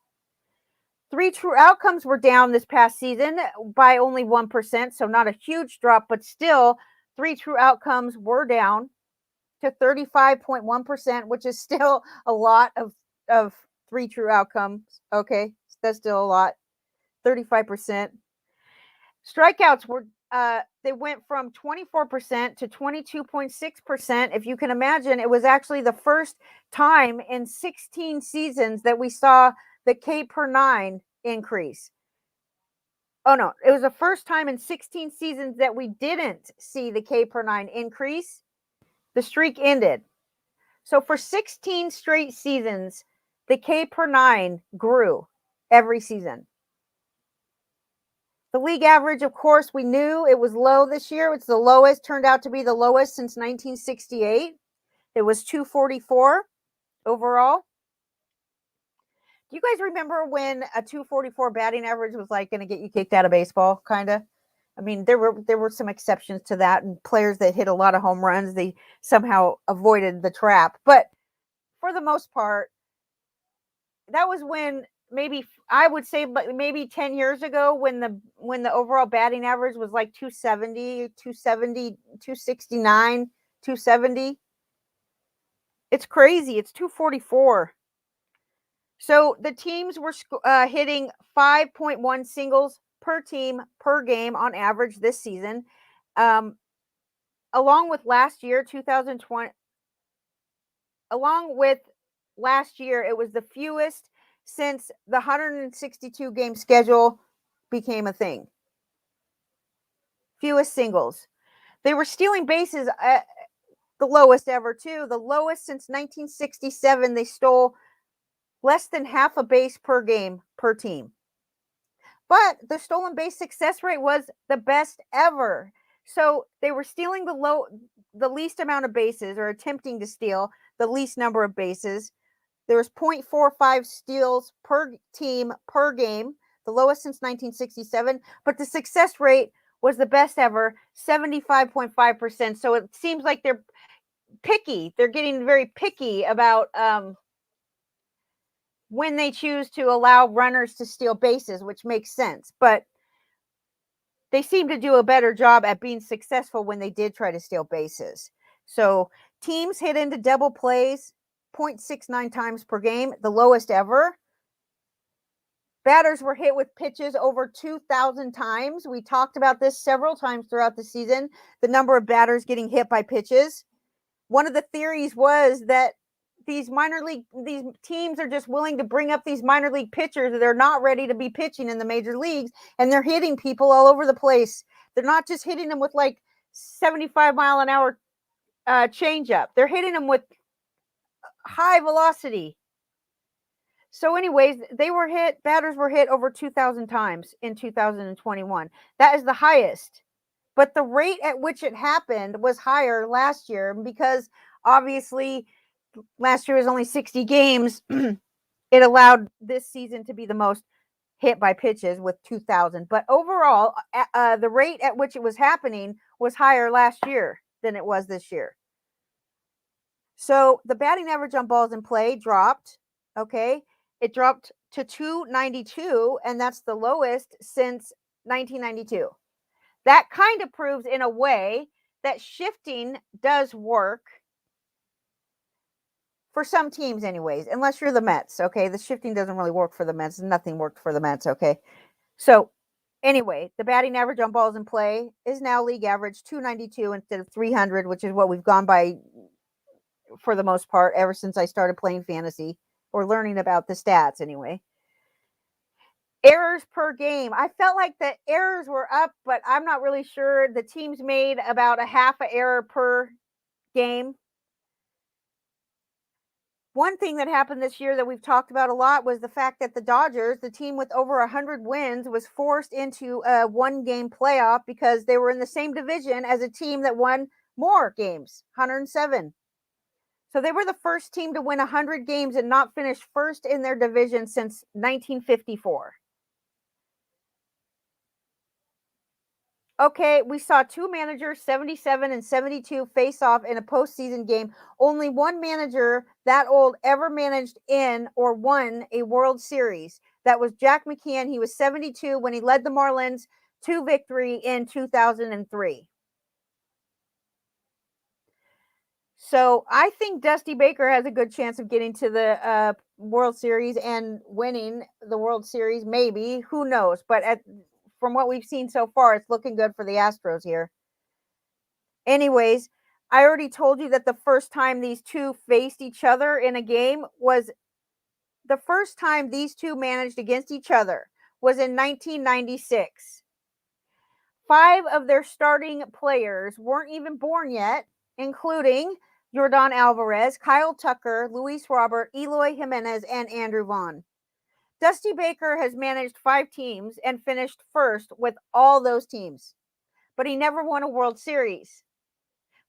3 true outcomes were down this past season by only 1%, so not a huge drop, but still 3 true outcomes were down to 35.1%, which is still a lot of 3 true outcomes. Okay, that's still a lot. 35%. Strikeouts were they went from 24% to 22.6%. If you can imagine, it was actually the first time in 16 seasons that we saw the K per 9 increase. Oh no, it was the first time in 16 seasons that we didn't see the K per 9 increase. The streak ended. So for 16 straight seasons, the K per 9 grew every season. The league average, of course, we knew it was low this year. It's the lowest, turned out to be the lowest since 1968. It was 244 overall. Do you guys remember when a 244 batting average was like going to get you kicked out of baseball, kind of? I mean, there were some exceptions to that, and players that hit a lot of home runs, they somehow avoided the trap. But for the most part, that was when maybe I would say maybe 10 years ago when the overall batting average was like 270, 270, 269, 270. It's crazy. It's 244. So the teams were hitting 5.1 singles per team per game on average this season. Along with last year, 2020, along with last year, it was the fewest since the 162 game schedule became a thing. Fewest singles. They were stealing bases at the lowest ever, too. The lowest since 1967. They stole less than half a base per game per team. But the stolen base success rate was the best ever. So they were stealing the least amount of bases, or attempting to steal the least number of bases. There was 0.45 steals per team per game, the lowest since 1967. But the success rate was the best ever, 75.5%. So it seems like they're picky. They're getting very picky about when they choose to allow runners to steal bases, which makes sense. But they seem to do a better job at being successful when they did try to steal bases. So teams hit into double plays 0.69 times per game, the lowest ever. Batters were hit with pitches over 2,000 times. We talked about this several times throughout the season, the number of batters getting hit by pitches. One of the theories was that these teams are just willing to bring up these minor league pitchers that they're not ready to be pitching in the major leagues, and they're hitting people all over the place. They're not just hitting them with like 75-mile-an-hour changeup. They're hitting them with high velocity. So anyways, batters were hit over 2,000 times in 2021. That is the highest. But the rate at which it happened was higher last year because obviously last year was only 60 games. It allowed this season to be the most hit by pitches with 2,000. But overall, the rate at which it was happening was higher last year than it was this year. So the batting average on balls in play dropped. Okay. It dropped to 292, and that's the lowest since 1992. That kind of proves in a way that shifting does work for some teams anyways, unless you're the Mets, okay? The shifting doesn't really work for the Mets. Nothing worked for the Mets, okay? So anyway, the batting average on balls in play is now league average 292 instead of 300, which is what we've gone by for the most part ever since I started playing fantasy or learning about the stats anyway. Errors per game. I felt like the errors were up, but I'm not really sure. The teams made about a half an error per game. One thing that happened this year that we've talked about a lot was the fact that the Dodgers, the team with over 100 wins, was forced into a one-game playoff because they were in the same division as a team that won more games, 107. So they were the first team to win 100 games and not finish first in their division since 1954. Okay, we saw two managers, 77 and 72, face off in a postseason game. Only one manager that old ever managed in or won a World Series. That was Jack McKeon. He was 72 when he led the Marlins to victory in 2003. So I think Dusty Baker has a good chance of getting to the World Series and winning the World Series. Maybe, who knows? But from what we've seen so far, it's looking good for the Astros here. Anyways, I already told you that the first time these two faced each other in a game was the first time these two managed against each other was in 1996. 5 of their starting players weren't even born yet, including Jordan Alvarez, Kyle Tucker, Luis Robert, Eloy Jimenez, and Andrew Vaughn. Dusty Baker has managed 5 teams and finished first with all those teams, but he never won a World Series.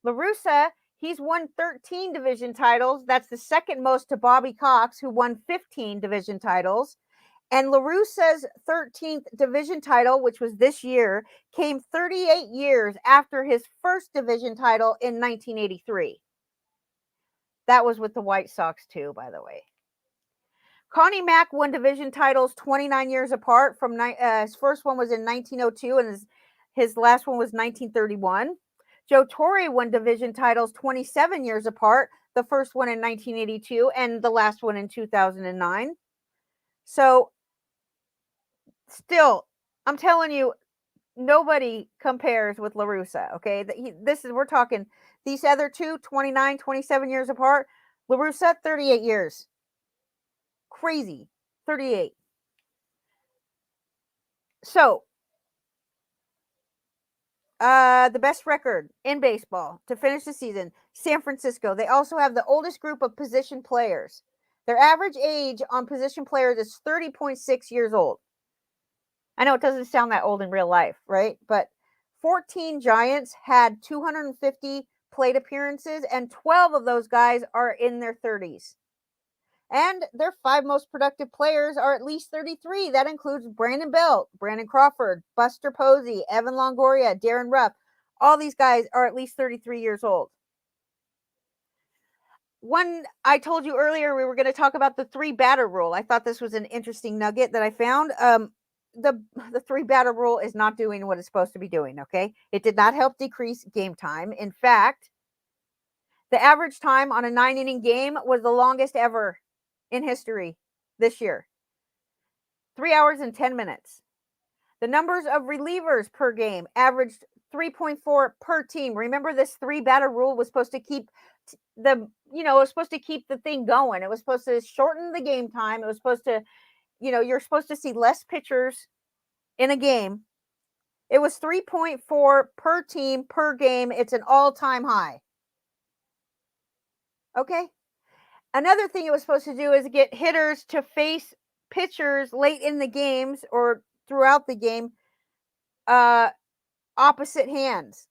La Russa, he's won 13 division titles. That's the second most to Bobby Cox, who won 15 division titles. And La Russa's 13th division title, which was this year, came 38 years after his first division title in 1983. That was with the White Sox, too, by the way. Connie Mack won division titles 29 years apart. His first one was in 1902, and his last one was 1931. Joe Torre won division titles 27 years apart, the first one in 1982 and the last one in 2009. So, still, I'm telling you, nobody compares with La Russa, okay? We're talking these other two, 29, 27 years apart. La Russa, 38 years. Crazy. 38. So, the best record in baseball to finish the season, San Francisco. They also have the oldest group of position players. Their average age on position players is 30.6 years old. I know it doesn't sound that old in real life, right? But 14 Giants had 250 plate appearances, and 12 of those guys are in their 30s. And their 5 most productive players are at least 33. That includes Brandon Belt, Brandon Crawford, Buster Posey, Evan Longoria, Darren Rupp. All these guys are at least 33 years old. I told you earlier we were going to talk about the 3-batter rule. I thought this was an interesting nugget that I found. The 3-batter rule is not doing what it's supposed to be doing, okay? It did not help decrease game time. In fact, the average time on a 9-inning game was the longest ever in history this year. 3 hours and 10 minutes. The numbers of relievers per game averaged 3.4 per team. Remember, this 3-batter rule was supposed to keep the thing going. It was supposed to shorten the game time. It was supposed to, you're supposed to see less pitchers in a game. It was 3.4 per team per game. It's an all-time high. Okay? Another thing it was supposed to do is get hitters to face pitchers late in the games or throughout the game opposite hands.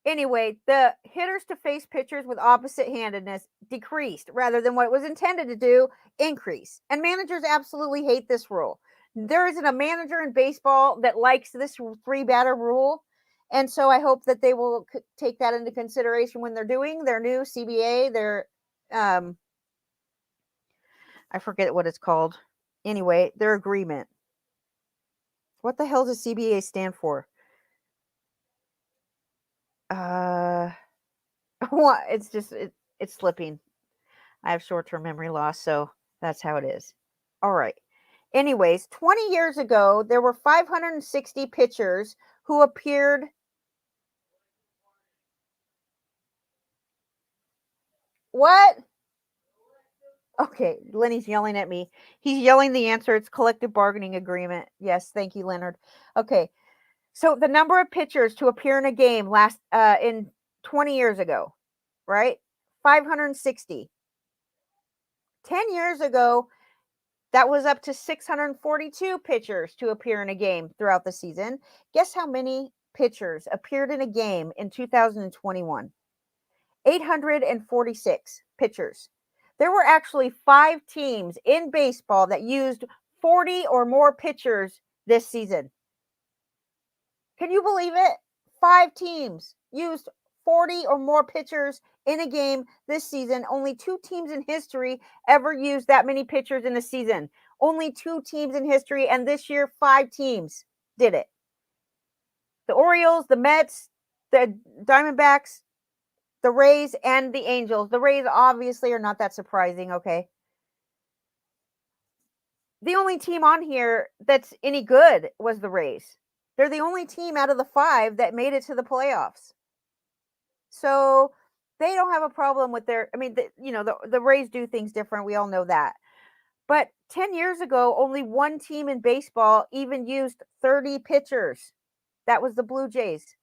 Anyway, the hitters to face pitchers with opposite handedness decreased rather than what it was intended to do, increase. And managers absolutely hate this rule. There isn't a manager in baseball that likes this 3-batter rule. And so I hope that they will take that into consideration when they're doing their new CBA, I forget what it's called. Anyway, their agreement. What the hell does CBA stand for? What? It's slipping. I have short-term memory loss, so that's how it is. All right. Anyways, 20 years ago, there were 560 pitchers who appeared. What? Okay, Lenny's yelling at me. He's yelling the answer. It's collective bargaining agreement. Yes, thank you, Leonard. Okay, so the number of pitchers to appear in a game in 20 years ago, right? 560. 10 years ago, that was up to 642 pitchers to appear in a game throughout the season. Guess how many pitchers appeared in a game in 2021? 846 pitchers. There were actually 5 teams in baseball that used 40 or more pitchers this season. Can you believe it? 5 teams used 40 or more pitchers in a game this season. Only 2 teams in history ever used that many pitchers in a season. Only 2 teams in history, and this year 5 teams did it. The Orioles, the Mets, the Diamondbacks, the Rays, and the Angels. The Rays obviously are not that surprising, okay? The only team on here that's any good was the Rays. They're the only team out of the 5 that made it to the playoffs. So they don't have a problem with their, I mean, the Rays do things different. We all know that. But 10 years ago, only one team in baseball even used 30 pitchers. That was the Blue Jays.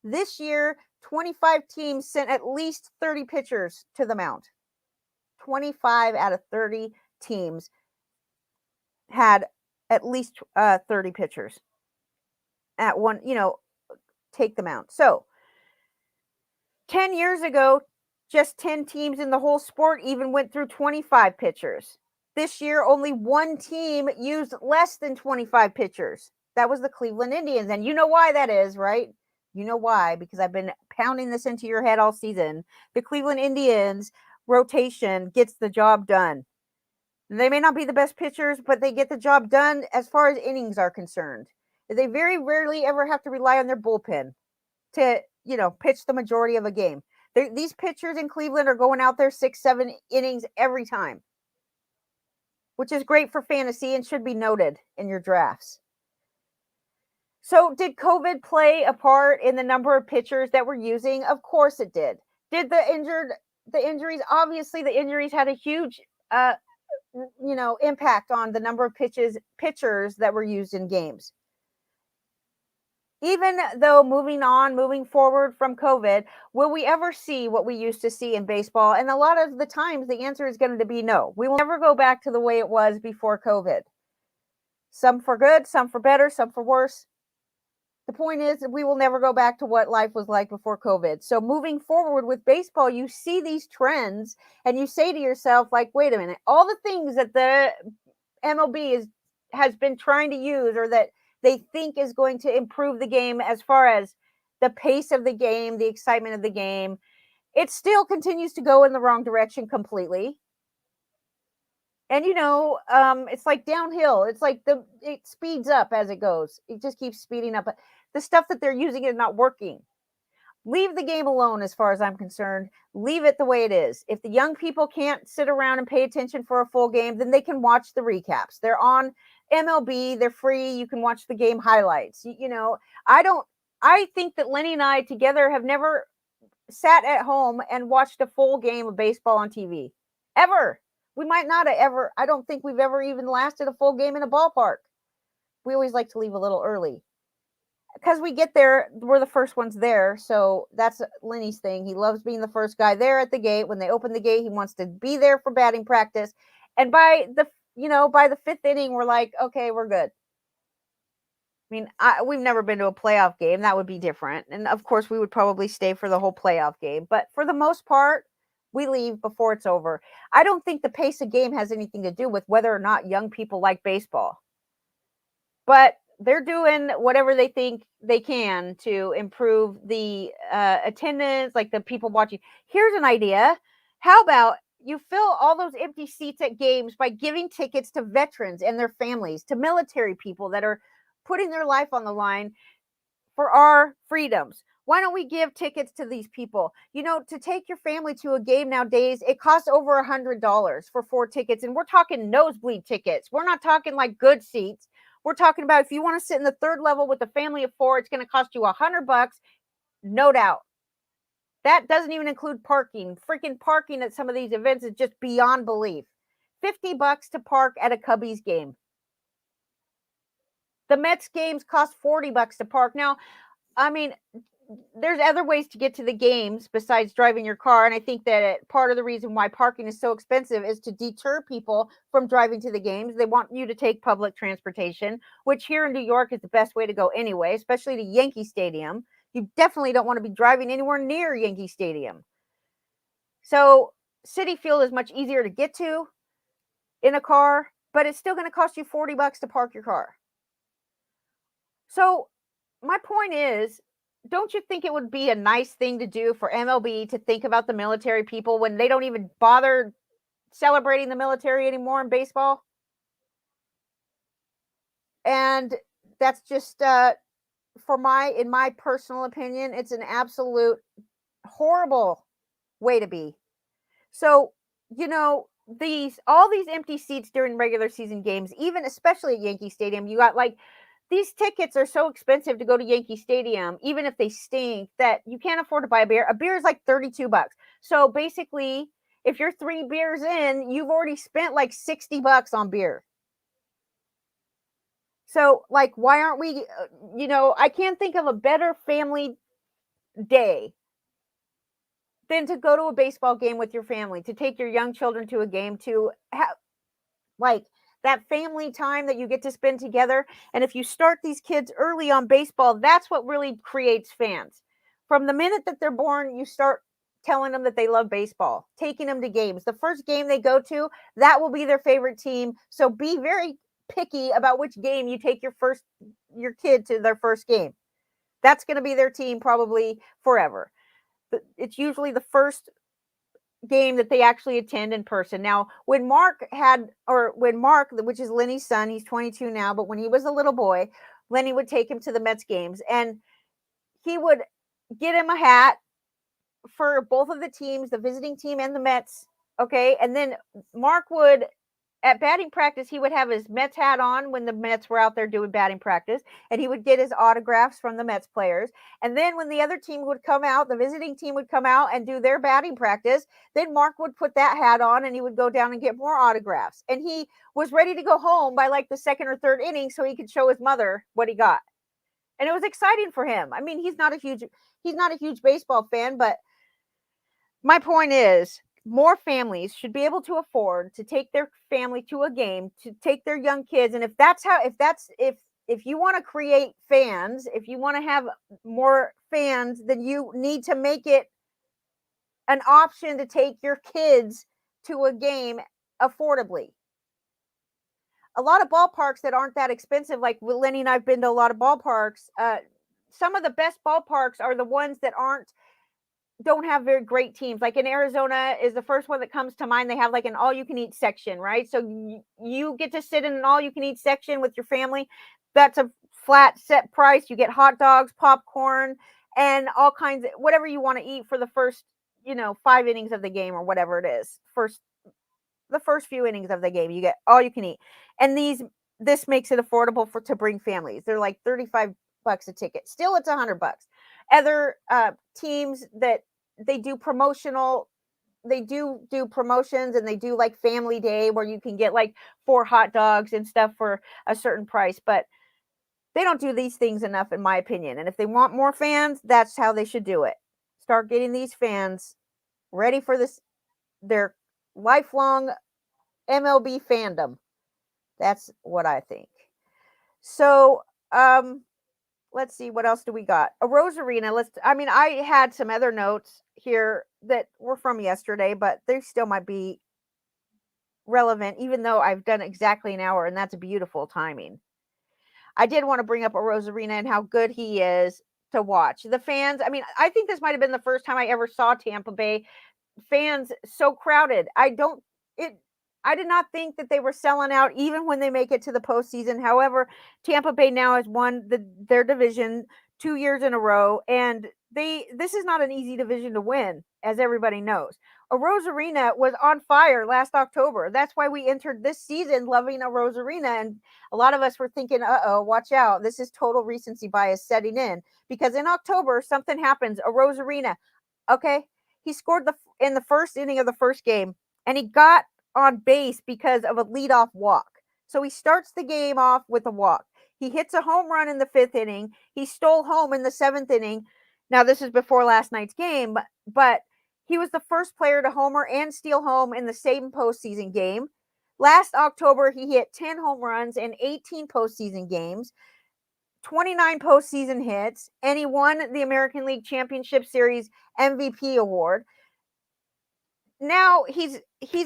This year, 25 teams sent at least 30 pitchers to the mound. 25 out of 30 teams had at least 30 pitchers at one, take the mound. So 10 years ago, just 10 teams in the whole sport even went through 25 pitchers. This year, only one team used less than 25 pitchers. That was the Cleveland Indians. And you know why that is, right? You know why, because I've been pounding this into your head all season. The Cleveland Indians rotation gets the job done. They may not be the best pitchers, but they get the job done as far as innings are concerned. They very rarely ever have to rely on their bullpen to, pitch the majority of a game. These pitchers in Cleveland are going out there 6-7 innings every time, which is great for fantasy and should be noted in your drafts. So did COVID play a part in the number of pitchers that we're using? Of course it did. Did the injuries? Obviously the injuries had a huge impact on the number of pitchers that were used in games. Even though moving forward from COVID, will we ever see what we used to see in baseball? And a lot of the times the answer is going to be no. We will never go back to the way it was before COVID. Some for good, some for better, some for worse. The point is that we will never go back to what life was like before COVID. So moving forward with baseball, you see these trends and you say to yourself, like, wait a minute, all the things that the MLB has been trying to use or that they think is going to improve the game as far as the pace of the game, the excitement of the game, it still continues to go in the wrong direction completely. And it's like downhill. It's like it speeds up as it goes. It just keeps speeding up. The stuff that they're using is not working. Leave the game alone as far as I'm concerned. Leave it the way it is. If the young people can't sit around and pay attention for a full game, then they can watch the recaps. They're on MLB. They're free. You can watch the game highlights. I think that Lenny and I together have never sat at home and watched a full game of baseball on TV. Ever. We might not have ever, I don't think we've ever even lasted a full game in a ballpark. We always like to leave a little early. Because we get there, we're the first ones there. So that's Lenny's thing. He loves being the first guy there at the gate. When they open the gate, he wants to be there for batting practice. And by the 5th inning, we're like, okay, we're good. I mean, we've never been to a playoff game. That would be different. And of course, we would probably stay for the whole playoff game. But for the most part, we leave before it's over. I don't think the pace of game has anything to do with whether or not young people like baseball. But they're doing whatever they think they can to improve the attendance, like the people watching. Here's an idea. How about you fill all those empty seats at games by giving tickets to veterans and their families, to military people that are putting their life on the line for our freedoms? Why don't we give tickets to these people? To take your family to a game nowadays, it costs over $100 for 4 tickets. And we're talking nosebleed tickets. We're not talking like good seats. We're talking about if you want to sit in the 3rd level with a family of 4, it's going to cost you $100, no doubt. That doesn't even include parking. Freaking parking at some of these events is just beyond belief. $50 to park at a Cubbies game. The Mets games cost $40 to park. Now, I mean, there's other ways to get to the games besides driving your car. And I think that part of the reason why parking is so expensive is to deter people from driving to the games. They want you to take public transportation, which here in New York is the best way to go anyway, especially to Yankee Stadium. You definitely don't want to be driving anywhere near Yankee Stadium. So Citi Field is much easier to get to in a car, but it's still going to cost you $40 to park your car. So my point is, don't you think it would be a nice thing to do for MLB to think about the military people when they don't even bother celebrating the military anymore in baseball? And that's just in my personal opinion, it's an absolute horrible way to be. So, you know, these all these empty seats during regular season games, even especially at Yankee Stadium, you got like these tickets are so expensive to go to Yankee Stadium, even if they stink, that you can't afford to buy a beer. A beer is like 32 bucks. So basically, if you're 3 beers in, you've already spent like 60 bucks on beer. So, like, why aren't we, I can't think of a better family day than to go to a baseball game with your family, to take your young children to a game, to have like that family time that you get to spend together. And if you start these kids early on baseball, that's what really creates fans. From the minute that they're born, you start telling them that they love baseball, taking them to games. The first game they go to, that will be their favorite team. So be very picky about which game you take your kid to their first game. That's going to be their team probably forever. It's usually the first game that they actually attend in person. Now, when Mark, which is Lenny's son, he's 22 now, but when he was a little boy, Lenny would take him to the Mets games, and he would get him a hat for both of the teams, the visiting team and the Mets. Okay. And then Mark would, at batting practice, he would have his Mets hat on when the Mets were out there doing batting practice, and he would get his autographs from the Mets players. And then when the other team would come out, the visiting team would come out and do their batting practice, then Mark would put that hat on and he would go down and get more autographs. And he was ready to go home by like the second or third inning so he could show his mother what he got. And it was exciting for him. I mean, he's not a huge baseball fan, but my point is, more families should be able to afford to take their family to a game, to take their young kids. And if you want to create fans, if you want to have more fans, then you need to make it an option to take your kids to a game affordably. A lot of ballparks that aren't that expensive, like Lenny and I've been to a lot of ballparks. Some of the best ballparks are the ones that don't have very great teams. Like in Arizona is the first one that comes to mind. They have like an all you can eat section, right? So you get to sit in an all you can eat section with your family. That's a flat set price. You get hot dogs, popcorn, and all kinds of whatever you want to eat for the first, 5 innings of the game or whatever it is. The first few innings of the game, you get all you can eat. And this makes it affordable to bring families. They're like 35 bucks a ticket. Still it's 100 bucks. Other teams that they do promotions, and they do like family day where you can get like 4 hot dogs and stuff for a certain price, but they don't do these things enough in my opinion. And if they want more fans, that's how they should do it. Start getting these fans ready for their lifelong MLB fandom. That's what I think. So, let's see, what else do we got? A Rosarina. I had some other notes here that were from yesterday, but they still might be relevant, even though I've done exactly an hour, and that's beautiful timing. I did want to bring up a Rosarina and how good he is to watch. The fans, I think this might have been the first time I ever saw Tampa Bay fans so crowded. I did not think that they were selling out even when they make it to the postseason. However, Tampa Bay now has won their division 2 years in a row, and this is not an easy division to win, as everybody knows. A Rosarina was on fire last October. That's why we entered this season loving a Rosarina, and a lot of us were thinking, uh-oh, watch out. This is total recency bias setting in, because in October, something happens. A Rosarina, okay, he scored in the first inning of the first game, and he got on base because of a leadoff walk. So he starts the game off with a walk. He hits a home run in the 5th inning. He stole home in the 7th inning. Now, this is before last night's game, but he was the first player to homer and steal home in the same postseason game. Last October, he hit 10 home runs in 18 postseason games, 29 postseason hits, and he won the American League Championship Series MVP award. Now he's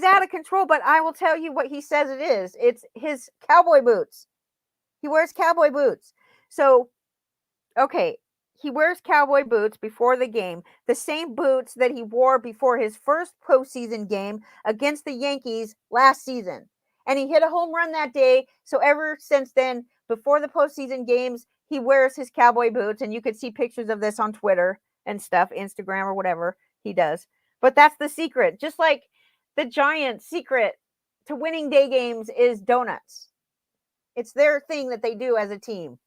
out of control, but I will tell you what he says it is. It's his cowboy boots. He wears cowboy boots. So Okay, he wears cowboy boots before the game, the same boots that he wore before his first postseason game against the Yankees last season. And he hit a home run that day. So ever since then, before the postseason games, he wears his cowboy boots. And you could see pictures of this on Twitter and stuff, Instagram or whatever he does. But that's the secret. Just like the Giants' secret to winning day games is donuts. It's their thing that they do as a team.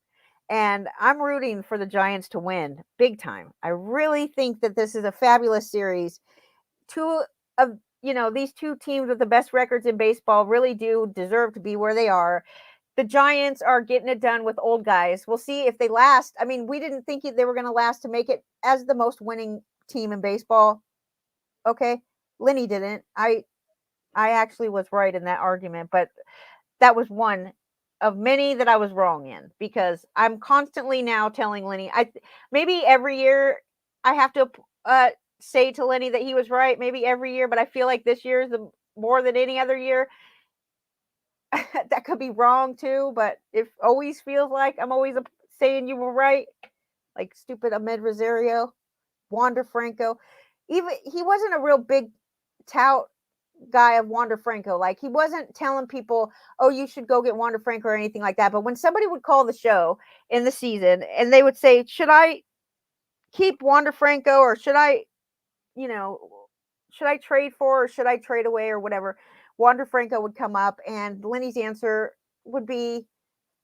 And I'm rooting for the Giants to win big time. I really think that this is a fabulous series. Two of these two teams with the best records in baseball really do deserve to be where they are. The Giants are getting it done with old guys. We'll see if they last. I mean, we didn't think they were going to last to make it as the most winning team in baseball. Okay, Lenny didn't. I actually was right in that argument, but that was one of many that I was wrong in, because I'm constantly now telling Lenny, maybe every year I have to say to Lenny that he was right, maybe every year, but I feel like this year is the more than any other year. That could be wrong too, but it always feels like I'm always saying you were right, like stupid Ahmed Rosario, Wander Franco. Even he wasn't a real big tout guy of Wander Franco. Like, he wasn't telling people, "Oh, you should go get Wander Franco," or anything like that. But when somebody would call the show in the season and they would say, "Should I keep Wander Franco, or should I, you know, should I trade for, or should I trade away, or whatever?" Wander Franco would come up, and Lenny's answer would be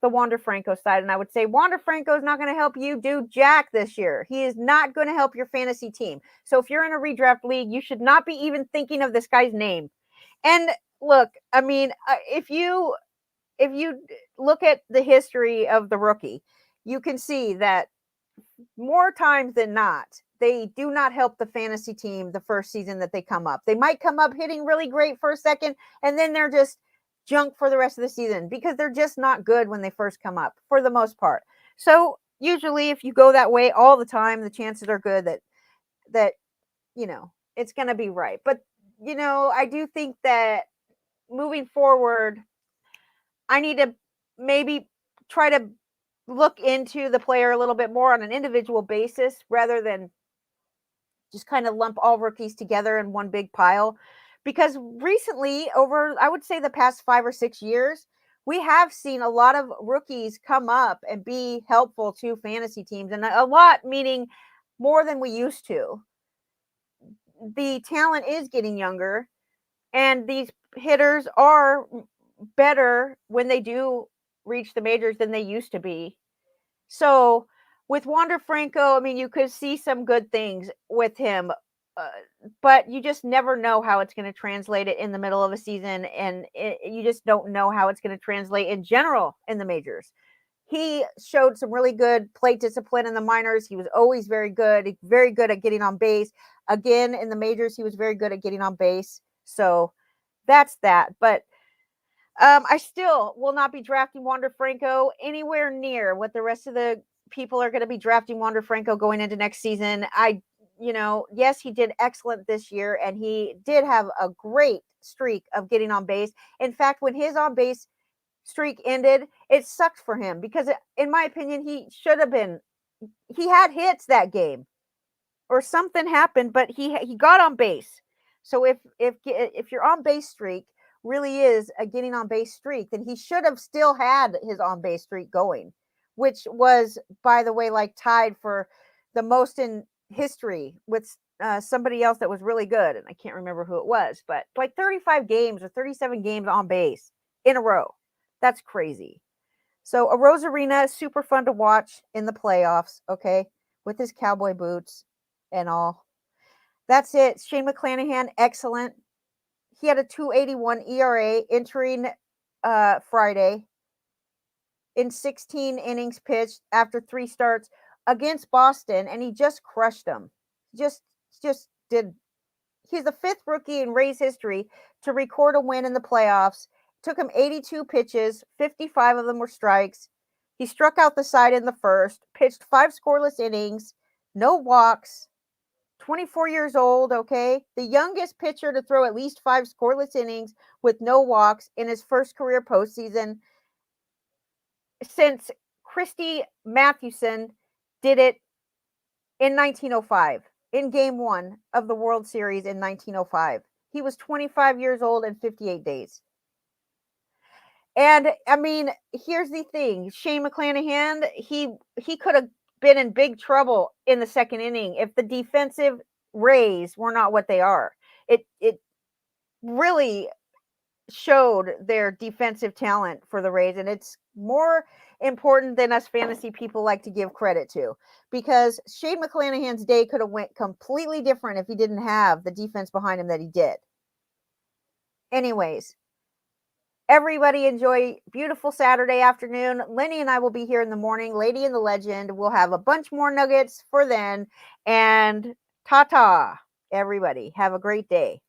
the Wander Franco side. And I would say, Wander Franco is not going to help you do jack this year. He is not going to help your fantasy team. So if you're in a redraft league, you should not be even thinking of this guy's name. And look, I mean, if you look at the history of the rookie, you can see that more times than not, they do not help the fantasy team the first season that they come up. They might come up hitting really great for a second, and then they're just junk for the rest of the season, because they're just not good when they first come up for the most part. So usually if you go that way all the time, the chances are good that it's going to be right. But I do think that moving forward, I need to maybe try to look into the player a little bit more on an individual basis, rather than just kind of lump all rookies together in one big pile. Because recently, over, I would say, the past 5 or 6 years, we have seen a lot of rookies come up and be helpful to fantasy teams, and a lot meaning more than we used to. The talent is getting younger, and these hitters are better when they do reach the majors than they used to be. So with Wander Franco, I mean, you could see some good things with him, uh, but you just never know how it's going to translate it in the middle of a season, and you just don't know how it's going to translate in general in the majors. He showed some really good plate discipline in the minors. He was always very good at getting on base. Again, in the majors, he was very good at getting on base. So that's that. But I still will not be drafting Wander Franco anywhere near what the rest of the people are going to be drafting Wander Franco going into next season. Yes, he did excellent this year, and he did have a great streak of getting on base. In fact, when his on base streak ended, it sucked for him, because in my opinion, he had hits that game, or something happened, but he got on base. So if your on base streak really is a getting on base streak, then he should have still had his on base streak going, which was, by the way, like tied for the most in history with somebody else that was really good, and I can't remember who it was, but like 35 games or 37 games on base in a row. That's crazy. So a Rosarina is super fun to watch in the playoffs, okay, with his cowboy boots and all. That's it. Shane McClanahan, excellent. He had a 2.81 ERA entering Friday in 16 innings pitched after 3 starts against Boston, and he just crushed them. Just did. He's the 5th rookie in Rays history to record a win in the playoffs. Took him 82 pitches, 55 of them were strikes. He struck out the side in the first, pitched 5 scoreless innings, no walks. 24 years old, okay? The youngest pitcher to throw at least 5 scoreless innings with no walks in his first career postseason since Christy Mathewson did it in 1905, in game 1 of the World Series in 1905. He was 25 years old and 58 days. And I mean, here's the thing, Shane McClanahan, he could have been in big trouble in the second inning if the defensive Rays were not what they are. It really showed their defensive talent for the Rays, and it's more important than us fantasy people like to give credit to, because Shane McClanahan's day could have went completely different if he didn't have the defense behind him that he did. Anyways, everybody enjoy beautiful Saturday afternoon. Lenny and I will be here in the morning. Lady and the Legend. We'll have a bunch more nuggets for then. And ta-ta, everybody. Have a great day.